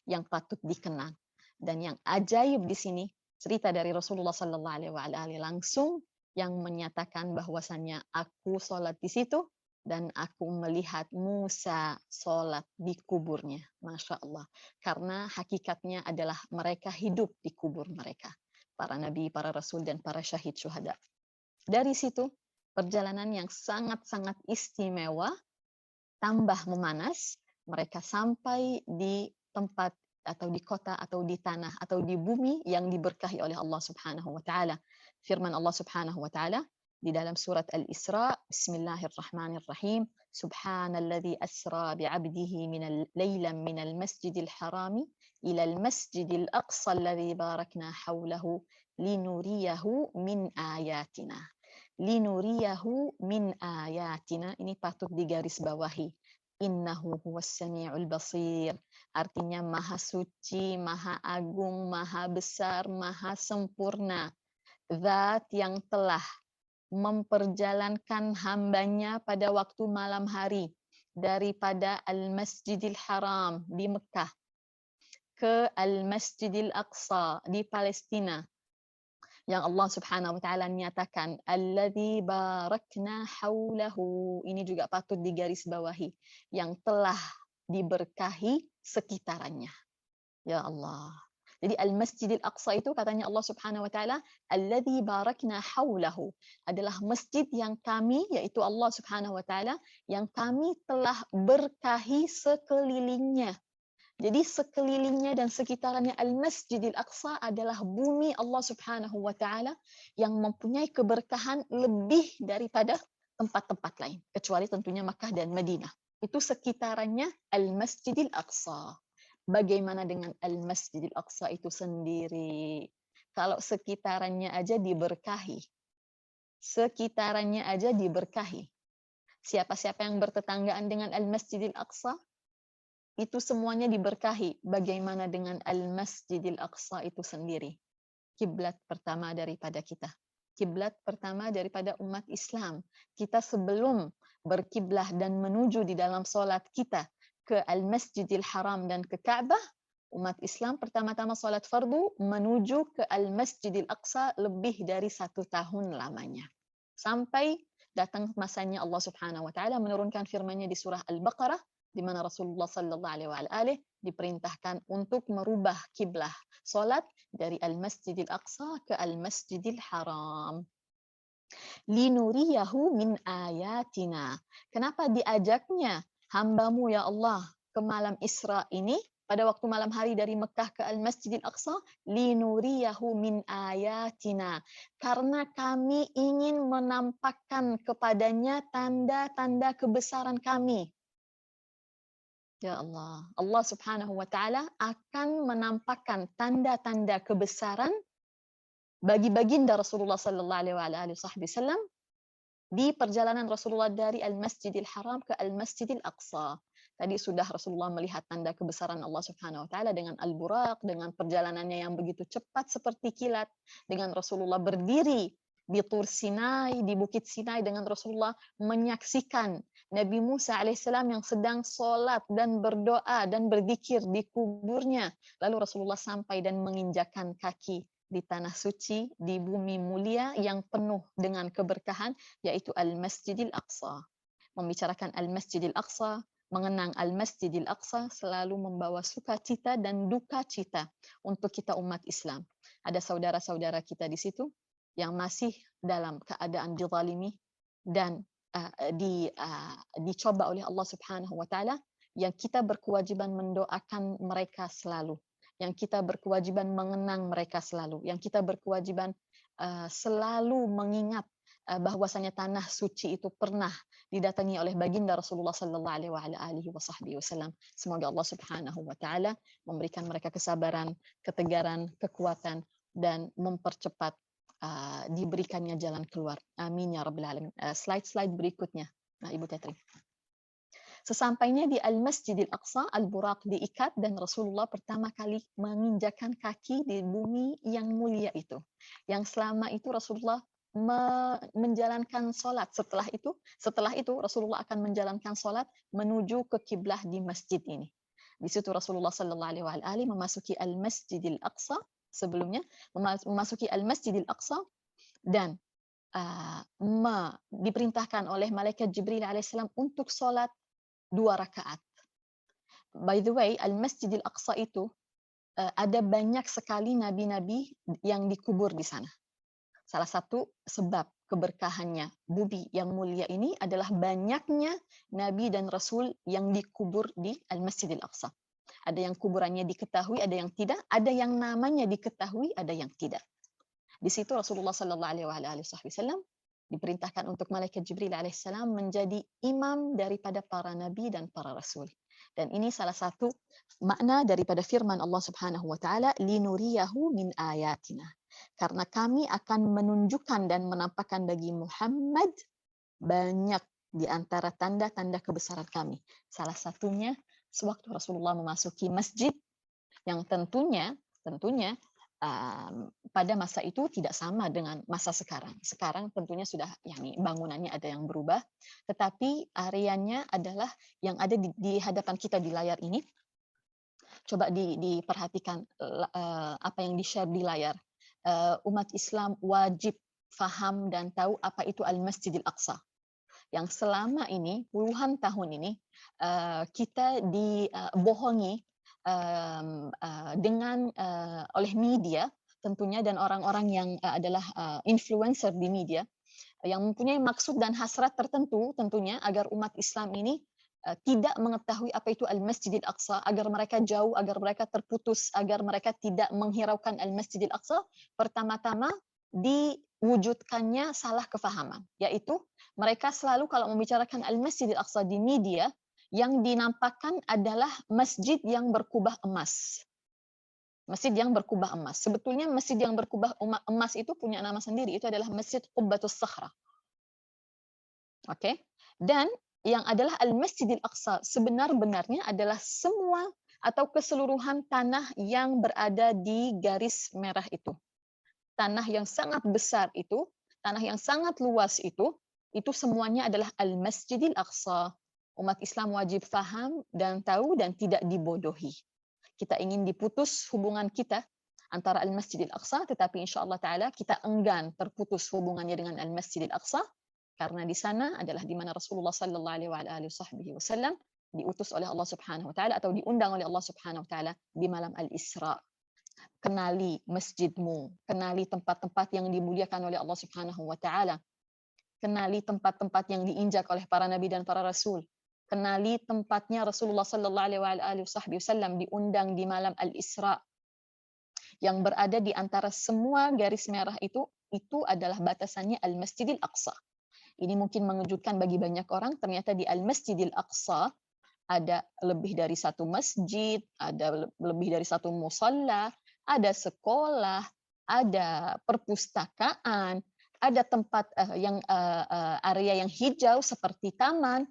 yang patut dikenang. Dan yang ajaib di sini, cerita dari Rasulullah sallallahu alaihi wasallam langsung yang menyatakan bahwasannya aku sholat di situ dan aku melihat Musa sholat di kuburnya. Masya Allah. Karena hakikatnya adalah mereka hidup di kubur mereka. Para nabi, para rasul, dan para syahid syuhada. Dari situ, perjalanan yang sangat-sangat istimewa, tambah memanas, mereka sampai di tempat atau di kota atau di tanah atau di bumi yang diberkahi oleh Allah Subhanahu wa taala. Firman Allah Subhanahu wa taala di dalam surat Al-Isra, Bismillahirrahmanirrahim, Subhanalladzi asra bi'abdihi laylan minal masjidil harami ila al-masjidil aqsa alladzi barakna hawlahu linuriyahu min ayatina. Linuriyahu min ayatina, ini patut digarisbawahi. Innahu huwas sami'ul basir. Artinya maha suci, maha agung, maha besar, maha sempurna. Zat yang telah memperjalankan hambanya pada waktu malam hari daripada Al-Masjidil Haram di Mekah ke Al-Masjidil Aqsa di Palestina, yang Allah Subhanahu wa taala nyatakan alladzi barakna haulahu. Ini juga patut digarisbawahi, yang telah diberkahi sekitarannya. Ya Allah. Jadi Al-Masjidil Aqsa itu katanya Allah Subhanahu wa taala alladzi barakna haulahu, adalah masjid yang kami, yaitu Allah Subhanahu wa taala, yang kami telah berkahi sekelilingnya. Jadi sekelilingnya dan sekitarannya Al-Masjidil Aqsa adalah bumi Allah Subhanahu wa taala yang mempunyai keberkahan lebih daripada tempat-tempat lain, kecuali tentunya Makkah dan Madinah. Itu sekitarannya Al-Masjidil Aqsa. Bagaimana dengan Al-Masjidil Aqsa itu sendiri? Kalau sekitarannya aja diberkahi. Sekitarannya aja diberkahi. Siapa-siapa yang bertetanggaan dengan Al-Masjidil Aqsa, itu semuanya diberkahi. Bagaimana dengan Al-Masjidil Aqsa itu sendiri? Kiblat pertama daripada kita. Kiblat pertama daripada umat Islam. Kita sebelum berkiblah dan menuju di dalam solat kita ke Al-Masjidil Haram dan ke Ka'bah, umat Islam pertama-tama solat fardu menuju ke Al-Masjidil Aqsa lebih dari 1 tahun lamanya. Sampai datang masanya Allah Subhanahu wa taala menurunkan firman-Nya di surah Al-Baqarah, di mana Rasulullah sallallahu alaihi wasallam diperintahkan untuk merubah kiblah salat dari Al-Masjidil Aqsa ke Al-Masjidil Haram. Linuriyahu min ayatina. Kenapa diajaknya hambamu ya Allah ke malam Isra ini, pada waktu malam hari dari Mekah ke Al-Masjidil Aqsa? Linuriyahu min ayatina. Karena kami ingin menampakkan kepadanya tanda-tanda kebesaran kami. Ya Allah, Allah Subhanahu wa taala akan menampakkan tanda-tanda kebesaran bagi baginda Rasulullah sallallahu alaihi wasallam di perjalanan Rasulullah dari Al-Masjidil Haram ke Al-Masjidil Aqsa. Tadi sudah Rasulullah melihat tanda kebesaran Allah Subhanahu wa taala dengan Al-Buraq, dengan perjalanannya yang begitu cepat seperti kilat, dengan Rasulullah berdiri di Tur Sinai, di Bukit Sinai, dengan Rasulullah menyaksikan Nabi Musa alaihissalam yang sedang sholat dan berdoa dan berzikir di kuburnya. Lalu Rasulullah sampai dan menginjakan kaki di tanah suci, di bumi mulia yang penuh dengan keberkahan, yaitu Al-Masjidil Aqsa. Membicarakan Al-Masjidil Aqsa, mengenang Al-Masjidil Aqsa selalu membawa sukacita dan duka cita untuk kita umat Islam. Ada saudara-saudara kita di situ yang masih dalam keadaan dizalimi dan dicoba oleh Allah Subhanahu wa taala, yang kita berkewajiban mendoakan mereka selalu, yang kita berkewajiban mengenang mereka selalu, yang kita berkewajiban selalu mengingat bahwasanya tanah suci itu pernah didatangi oleh baginda Rasulullah sallallahu alaihi wasallam. Semoga Allah Subhanahu wa taala memberikan mereka kesabaran, ketegaran, kekuatan, dan mempercepat diberikannya jalan keluar. Amin ya rabbal alamin. Slide berikutnya. Nah, Ibu Tetri. Sesampainya di Al-Masjidil Aqsa, Al-Buraq diikat dan Rasulullah pertama kali menginjakan kaki di bumi yang mulia itu. Yang selama itu Rasulullah menjalankan sholat. Setelah itu Rasulullah akan menjalankan sholat menuju ke kiblah di masjid ini. Di situ Rasulullah sallallahu alaihi wasallam memasuki Al-Masjidil Aqsa, sebelumnya memasuki Al-Masjidil Aqsa, dan diperintahkan oleh malaikat Jibril alaihissalam untuk sholat 2 rakaat. By the way, Al-Masjidil Aqsa itu ada banyak sekali nabi-nabi yang dikubur di sana. Salah satu sebab keberkahannya bumi yang mulia ini adalah banyaknya nabi dan rasul yang dikubur di Al-Masjidil Aqsa. Ada yang kuburannya diketahui, ada yang tidak, ada yang namanya diketahui, ada yang tidak. Di situ Rasulullah sallallahu alaihi wasallam diperintahkan untuk malaikat Jibril alaihissalam menjadi imam daripada para nabi dan para rasul. Dan ini salah satu makna daripada firman Allah Subhanahu wa taala, linuriyahu min ayatina. Karena kami akan menunjukkan dan menampakkan bagi Muhammad banyak di antara tanda-tanda kebesaran kami. Salah satunya sewaktu Rasulullah memasuki masjid yang tentunya pada masa itu tidak sama dengan masa sekarang. Sekarang tentunya sudah bangunannya ada yang berubah, tetapi areanya adalah yang ada di hadapan kita di layar ini. Coba diperhatikan apa yang di-share di layar. Umat Islam wajib faham dan tahu apa itu Al-Masjidil Aqsa. Yang selama ini, puluhan tahun ini, kita dibohongi oleh media tentunya, dan orang-orang yang adalah influencer di media yang mempunyai maksud dan hasrat tertentu tentunya agar umat Islam ini tidak mengetahui apa itu Al-Masjidil Aqsa, agar mereka jauh, agar mereka terputus, agar mereka tidak menghiraukan Al-Masjidil Aqsa. Pertama-tama diwujudkannya salah kefahaman, yaitu mereka selalu kalau membicarakan Al-Masjidil Aqsa di media, yang dinampakkan adalah masjid yang berkubah emas. Masjid yang berkubah emas. Sebetulnya masjid yang berkubah emas itu punya nama sendiri. Itu adalah Masjid Qubbatus Sakhra. Oke. Dan yang adalah Al-Masjidil Aqsa sebenar-benarnya adalah semua atau keseluruhan tanah yang berada di garis merah itu. Tanah yang sangat besar itu, tanah yang sangat luas itu semuanya adalah Al-Masjidil Aqsa. Umat Islam wajib faham dan tahu dan tidak dibodohi. Kita ingin diputus hubungan kita antara Al-Masjidil Aqsa, tetapi insya-Allah taala kita enggan terputus hubungannya dengan Al-Masjidil Aqsa, karena di sana adalah di mana Rasulullah sallallahu alaihi wasallam diutus oleh Allah Subhanahu wa taala atau diundang oleh Allah Subhanahu wa taala di malam Al-Isra. Kenali masjidmu, kenali tempat-tempat yang dimuliakan oleh Allah Subhanahu wa taala. Kenali tempat-tempat yang diinjak oleh para nabi dan para rasul. Kenali tempatnya Rasulullah sallallahu alaihi wasallam diundang di malam Al-Isra, yang berada di antara semua garis merah itu adalah batasannya Al-Masjidil Aqsa. Ini mungkin mengejutkan bagi banyak orang, ternyata di Al-Masjidil Aqsa ada lebih dari satu masjid, ada lebih dari satu musalla, ada sekolah, ada perpustakaan, ada tempat area yang hijau seperti taman.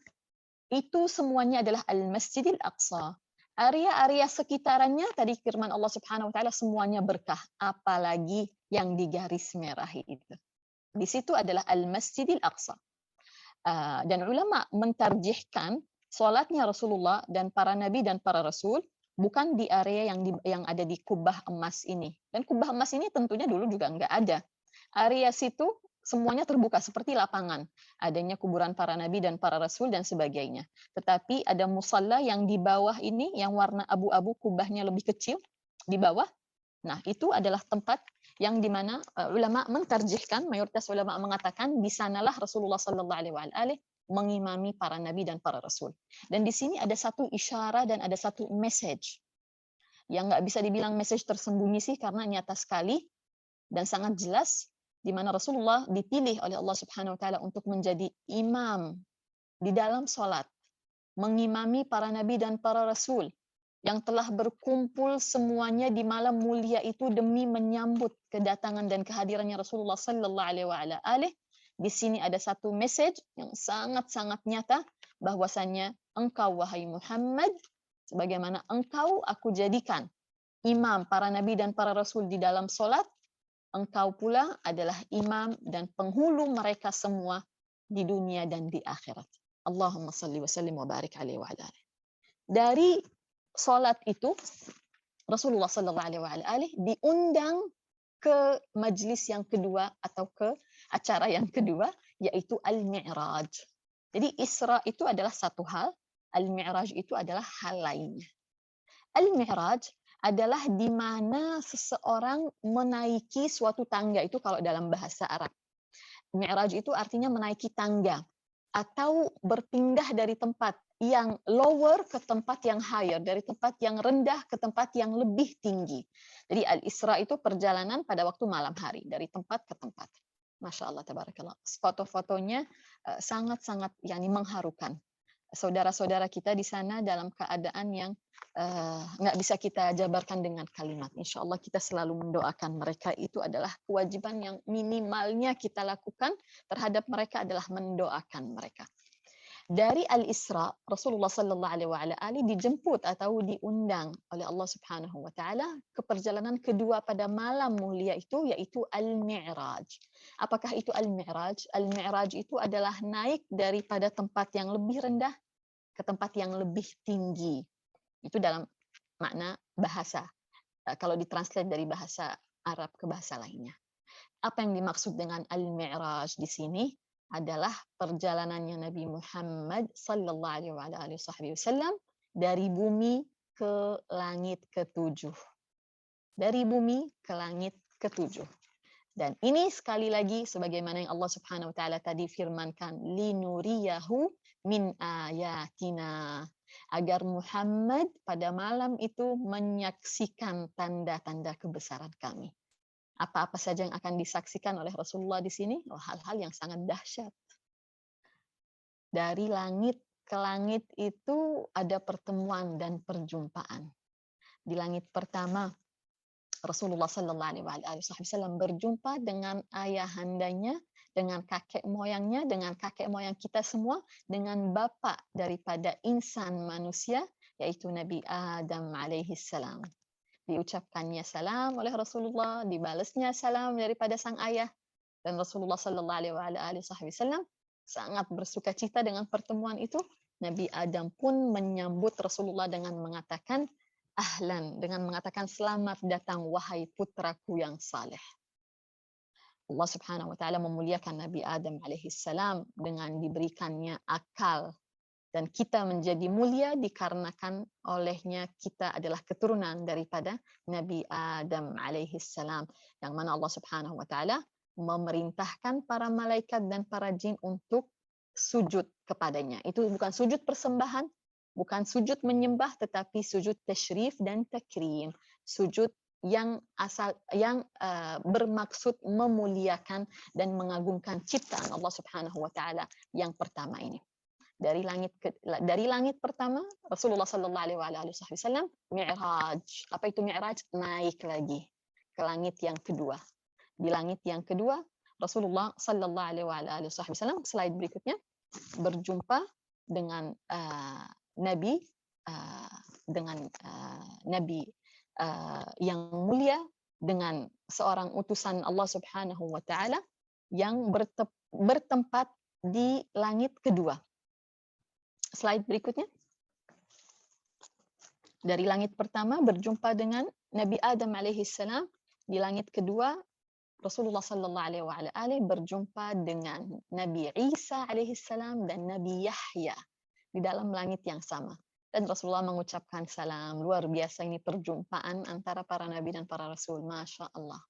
Itu semuanya adalah Al-Masjidil Aqsa. Area-area sekitarannya tadi firman Allah Subhanahu wa taala semuanya berkah, apalagi yang di garis merah itu. Di situ adalah Al-Masjidil Aqsa. Dan ulama mentarjihkan salatnya Rasulullah dan para nabi dan para rasul bukan di area yang ada di kubah emas ini. Dan kubah emas ini tentunya dulu juga enggak ada. Area situ semuanya terbuka seperti lapangan. Adanya kuburan para nabi dan para rasul dan sebagainya. Tetapi ada musalla yang di bawah ini, yang warna abu-abu, kubahnya lebih kecil di bawah. Nah, itu adalah tempat yang dimana ulama mentarjihkan, mayoritas ulama mengatakan di sanalah Rasulullah sallallahu alaihi wasallam mengimami para nabi dan para rasul. Dan di sini ada satu isyarat dan ada satu message yang nggak bisa dibilang message tersembunyi sih, karena nyata sekali dan sangat jelas, di mana Rasulullah dipilih oleh Allah Subhanahu wa taala untuk menjadi imam di dalam salat, mengimami para nabi dan para rasul yang telah berkumpul semuanya di malam mulia itu demi menyambut kedatangan dan kehadirannya Rasulullah sallallahu alaihi wasallam. Di sini ada satu message yang sangat-sangat nyata, bahwasannya engkau wahai Muhammad, sebagaimana engkau aku jadikan imam para nabi dan para rasul di dalam salat, engkau pula adalah imam dan penghulu mereka semua di dunia dan di akhirat. Allahumma salli wa sallim wa barik alaihi wa ala alihi. Dari salat itu Rasulullah sallallahu alaihi wasallam diundang ke majlis yang kedua atau ke acara yang kedua yaitu Al-Mi'raj. Jadi Isra itu adalah satu hal, Al-Mi'raj itu adalah hal lainnya. Al-Mi'raj adalah di mana seseorang menaiki suatu tangga, itu kalau dalam bahasa Arab. Mi'raj itu artinya menaiki tangga atau berpindah dari tempat yang lower ke tempat yang higher, dari tempat yang rendah ke tempat yang lebih tinggi. Jadi Al-Isra itu perjalanan pada waktu malam hari dari tempat ke tempat. Masya Allah, tabarakallah. Foto-fotonya sangat-sangat mengharukan. Saudara-saudara kita di sana dalam keadaan yang nggak bisa kita jabarkan dengan kalimat. Insya Allah kita selalu mendoakan mereka. Itu adalah kewajiban yang minimalnya kita lakukan terhadap mereka adalah mendoakan mereka. Dari Al-Isra, Rasulullah Sallallahu Alaihi Wasallam dijemput atau diundang oleh Allah Subhanahu Wa Taala ke perjalanan kedua pada malam mulia itu, yaitu Al-Mi'raj. Apakah itu Al-Mi'raj? Al-Mi'raj itu adalah naik daripada tempat yang lebih rendah ke tempat yang lebih tinggi. Itu dalam makna bahasa. Kalau ditranslate dari bahasa Arab ke bahasa lainnya. Apa yang dimaksud dengan Al-Mi'raj di sini adalah perjalanannya Nabi Muhammad sallallahu alaihi wasallam dari bumi ke langit ketujuh. Dari bumi ke langit ketujuh. Dan ini sekali lagi sebagaimana yang Allah Subhanahu wa taala tadi firmankan, linuriyahu min ayatina, agar Muhammad pada malam itu menyaksikan tanda-tanda kebesaran kami. Apa-apa saja yang akan disaksikan oleh Rasulullah di sini, hal-hal yang sangat dahsyat. Dari langit ke langit itu ada pertemuan dan perjumpaan. Di langit pertama, Rasulullah Sallallahu Alaihi Wasallam berjumpa dengan ayahandanya, dengan kakek moyangnya, dengan kakek moyang kita semua, dengan bapak daripada insan manusia, yaitu Nabi Adam alaihi salam. Diucapkannya salam oleh Rasulullah, dibalasnya salam daripada sang ayah, dan Rasulullah Sallallahu Alaihi Wasallam sangat bersuka cita dengan pertemuan itu. Nabi Adam pun menyambut Rasulullah dengan mengatakan ahlan, dengan mengatakan selamat datang wahai putraku yang saleh. Allah Subhanahu wa taala memuliakan Nabi Adam alaihi salam dengan diberikannya akal. Dan kita menjadi mulia dikarenakan olehnya kita adalah keturunan daripada Nabi Adam alaihi salam, yang mana Allah Subhanahu wa taala memerintahkan para malaikat dan para jin untuk sujud kepadanya. Itu bukan sujud persembahan, bukan sujud menyembah, tetapi sujud tasyrif dan takrim. Sujud yang bermaksud memuliakan dan mengagungkan ciptaan Allah Subhanahu wa taala yang pertama ini. Dari langit pertama, Rasulullah Sallallahu Alaihi Wasallam Mi'raj. Apa itu Mi'raj? Naik lagi ke langit yang kedua. Di langit yang kedua, Rasulullah Sallallahu Alaihi Wasallam slide berikutnya berjumpa dengan Nabi yang mulia, dengan seorang utusan Allah Subhanahu Wa Taala yang bertempat di langit kedua. Slide berikutnya. Dari langit pertama berjumpa dengan Nabi Adam alaihi salam, di langit kedua Rasulullah sallallahu alaihi wasallam berjumpa dengan Nabi Isa alaihi salam dan Nabi Yahya di dalam langit yang sama. Dan Rasulullah mengucapkan salam. Luar biasa ini perjumpaan antara para nabi dan para rasul, Masya Allah.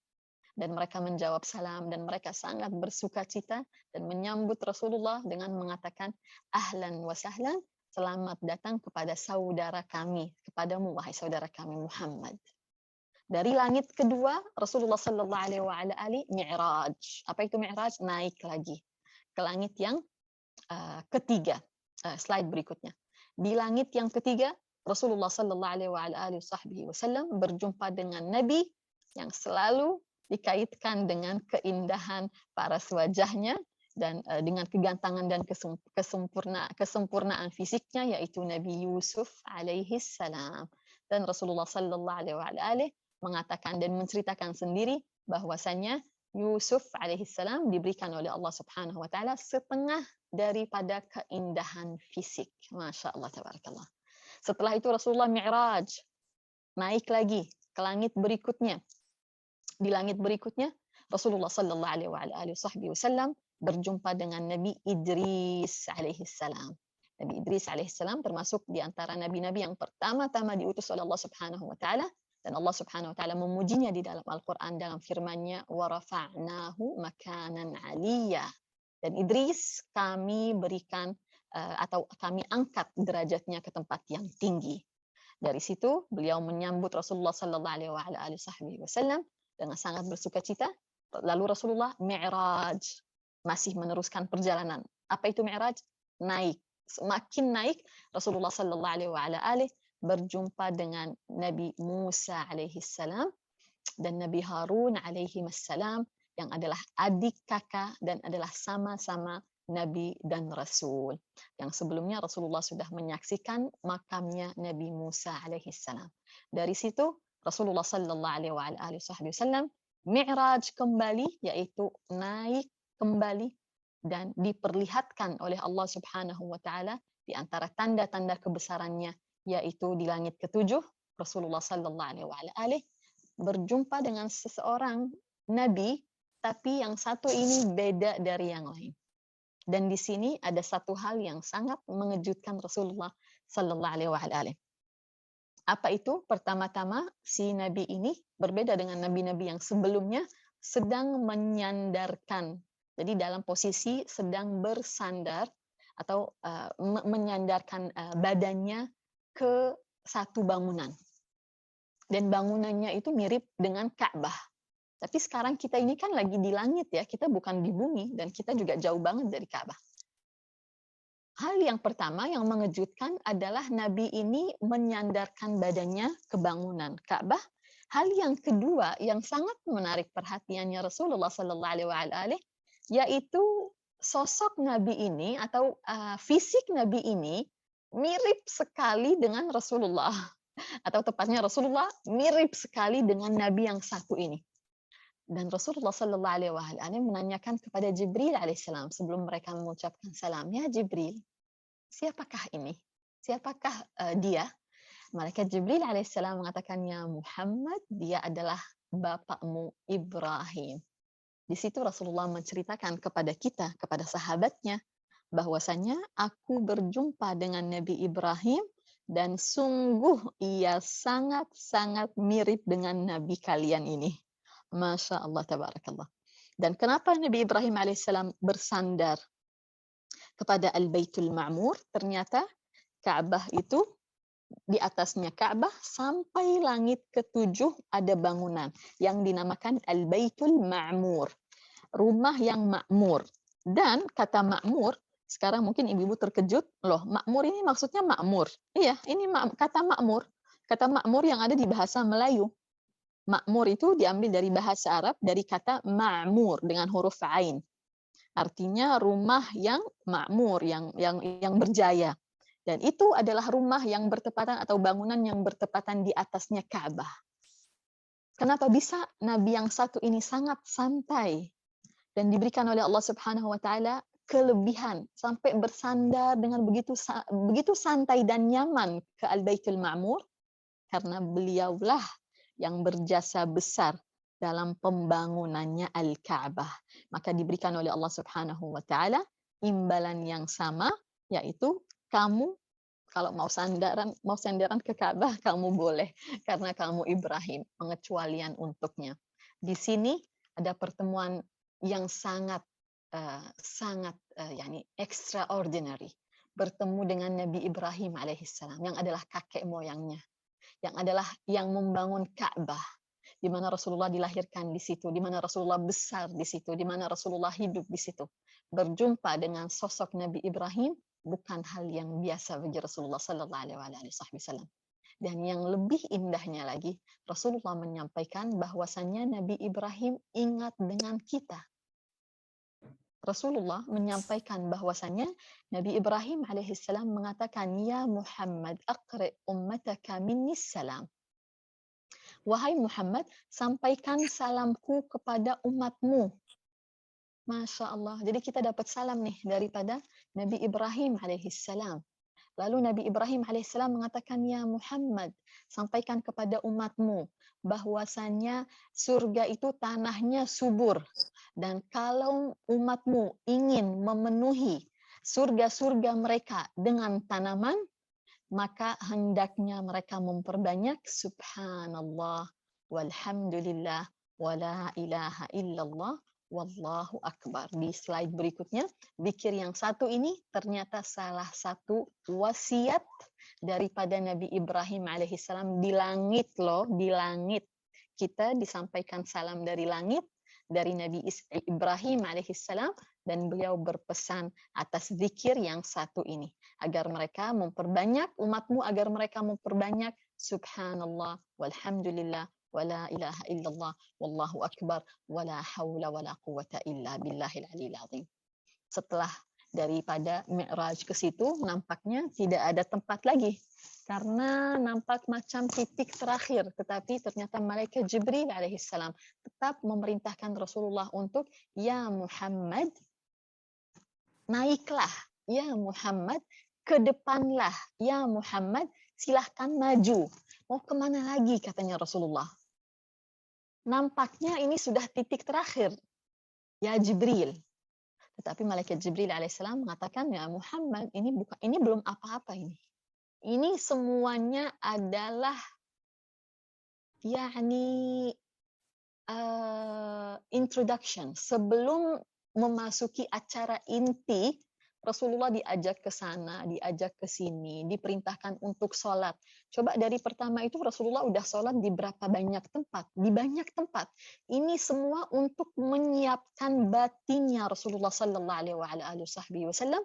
Dan mereka menjawab salam dan mereka sangat bersuka cita dan menyambut Rasulullah dengan mengatakan ahlan wa sahlan, selamat datang kepada saudara kami, kepadamu wahai saudara kami Muhammad. Dari langit kedua Rasulullah Sallallahu Alaihi Mi'raj. Apa itu Mi'raj? Naik lagi ke langit yang ketiga. Slide berikutnya. Di langit yang ketiga Rasulullah Sallallahu Alaihi Wasallam berjumpa dengan Nabi yang selalu dikaitkan dengan keindahan paras wajahnya dan dengan kegantangan dan kesempurnaan fisiknya, yaitu Nabi Yusuf alaihi salam. Dan Rasulullah sallallahu alaihi mengatakan dan menceritakan sendiri bahwasanya Yusuf alaihi salam diberikan oleh Allah Subhanahu wa taala setengah daripada keindahan fisik. Masya Allah, tabarakallah. Setelah itu Rasulullah Mi'raj, naik lagi ke langit berikutnya. Di langit berikutnya Rasulullah sallallahu alaihi wasallam berjumpa dengan Nabi Idris alaihi salam. Nabi Idris alaihi salam termasuk di antara nabi-nabi yang pertama-tama diutus oleh Allah Subhanahu wa taala, dan Allah Subhanahu wa taala memujinya di dalam Al-Qur'an dalam firman-Nya wa rafa'nahu makanan 'aliyya. Dan Idris kami berikan atau kami angkat derajatnya ke tempat yang tinggi. Dari situ beliau menyambut Rasulullah sallallahu alaihi wasallam dengan sangat bersukacita. Lalu Rasulullah mi'raj, masih meneruskan perjalanan. Apa itu mi'raj? Naik. Semakin naik Rasulullah sallallahu alaihi berjumpa dengan Nabi Musa alaihi salam dan Nabi Harun alaihi salam yang adalah adik kakak dan adalah sama-sama Nabi dan Rasul. Yang sebelumnya Rasulullah sudah menyaksikan makamnya Nabi Musa alaihi salam. Dari situ Rasulullah sallallahu alaihi wasallam mi'raj kembali, yaitu naik kembali dan diperlihatkan oleh Allah Subhanahu wa taala di antara tanda-tanda kebesarannya, yaitu di langit ketujuh Rasulullah sallallahu alaihi berjumpa dengan seseorang nabi, tapi yang satu ini beda dari yang lain. Dan di sini ada satu hal yang sangat mengejutkan Rasulullah sallallahu alaihi. Apa itu? Pertama-tama si nabi ini berbeda dengan nabi-nabi yang sebelumnya, sedang menyandarkan. Jadi dalam posisi sedang bersandar atau menyandarkan badannya ke satu bangunan. Dan bangunannya itu mirip dengan Ka'bah. Tapi sekarang kita ini kan lagi di langit ya, kita bukan di bumi dan kita juga jauh banget dari Ka'bah. Hal yang pertama yang mengejutkan adalah Nabi ini menyandarkan badannya ke bangunan Ka'bah. Hal yang kedua yang sangat menarik perhatiannya Rasulullah sallallahu alaihi yaitu sosok Nabi ini atau fisik Nabi ini mirip sekali dengan Rasulullah, atau tepatnya Rasulullah mirip sekali dengan Nabi yang satu ini. Dan Rasulullah sallallahu alaihi menanyakan kepada Jibril alaihissalam sebelum mereka mengucapkan salam, "Ya Jibril, siapakah ini? Siapakah dia?" Malaikat Jibril alaihissalam mengatakan, "Ya Muhammad, dia adalah bapakmu Ibrahim." Di situ Rasulullah menceritakan kepada kita, kepada sahabatnya, bahwasanya aku berjumpa dengan Nabi Ibrahim dan sungguh ia sangat-sangat mirip dengan Nabi kalian ini. Masya Allah, tabarakallah. Dan kenapa Nabi Ibrahim alaihissalam bersandar kepada Al-Baitul Ma'mur? Ternyata Ka'bah itu, di atasnya Ka'bah sampai langit ketujuh ada bangunan yang dinamakan Al-Baitul Ma'mur, rumah yang makmur. Dan kata makmur, sekarang mungkin ibu-ibu terkejut, loh makmur ini maksudnya makmur. Iya, ini kata makmur. Kata makmur yang ada di bahasa Melayu. Makmur itu diambil dari bahasa Arab, dari kata ma'mur dengan huruf ain. Artinya rumah yang makmur, yang berjaya. Dan itu adalah rumah yang bertepatan atau bangunan yang bertepatan di atasnya Ka'bah. Kenapa bisa Nabi yang satu ini sangat santai dan diberikan oleh Allah Subhanahu wa taala kelebihan sampai bersandar dengan begitu santai dan nyaman ke Al-Baitul Ma'mur? Karena beliaulah yang berjasa besar dalam pembangunannya Al-Ka'bah. Maka diberikan oleh Allah Subhanahu wa taala imbalan yang sama, yaitu kamu kalau mau sandaran ke Ka'bah kamu boleh karena kamu Ibrahim, pengecualian untuknya. Di sini ada pertemuan yang sangat extraordinary, bertemu dengan Nabi Ibrahim alaihissalam yang adalah kakek moyangnya, yang adalah yang membangun Ka'bah, di mana Rasulullah dilahirkan di situ, di mana Rasulullah besar di situ, di mana Rasulullah hidup di situ. Berjumpa dengan sosok Nabi Ibrahim bukan hal yang biasa bagi Rasulullah sallallahu alaihi wasallam. Dan yang lebih indahnya lagi, Rasulullah menyampaikan bahwasannya Nabi Ibrahim ingat dengan kita. Rasulullah menyampaikan bahwasannya Nabi Ibrahim alaihissalam mengatakan, "Ya Muhammad, aqri ummataka minni salam." Wahai Muhammad, sampaikan salamku kepada umatmu. Masya Allah. Jadi kita dapat salam nih daripada Nabi Ibrahim alaihissalam. Lalu Nabi Ibrahim alaihissalam mengatakan, "Ya Muhammad, sampaikan kepada umatmu bahwasannya surga itu tanahnya subur, dan kalau umatmu ingin memenuhi surga-surga mereka dengan tanaman, maka hendaknya mereka memperbanyak subhanallah walhamdulillah wala ilaha illallah wallahu akbar. Di slide berikutnya, zikir yang satu ini ternyata salah satu wasiat daripada Nabi Ibrahim alaihissalam di langit loh, di langit. Kita disampaikan salam dari langit dari Nabi Ibrahim alaihissalam, dan beliau berpesan atas zikir yang satu ini agar mereka memperbanyak, umatmu agar mereka memperbanyak subhanallah walhamdulillah wala ilaha illallah wallahu akbar wala haula wala quwata illa billahil aliyil azim. Setelah daripada Mi'raj ke situ, nampaknya tidak ada tempat lagi karena nampak macam titik terakhir, tetapi ternyata malaikat Jibril alaihissalam tetap memerintahkan Rasulullah untuk ya Muhammad, naiklah, ya Muhammad, ke depanlah, ya Muhammad, silahkan maju. Mau kemana lagi, katanya Rasulullah. Nampaknya ini sudah titik terakhir, ya Jibril. Tetapi malaikat Jibril alaihissalam mengatakan, ya Muhammad, ini belum apa-apa ini. Ini semuanya adalah introduction. Sebelum memasuki acara inti, Rasulullah diajak ke sana, diajak ke sini, diperintahkan untuk sholat. Coba dari pertama itu Rasulullah udah sholat di berapa banyak tempat? Di banyak tempat. Ini semua untuk menyiapkan batinnya Rasulullah Sallallahu Alaihi Wasallam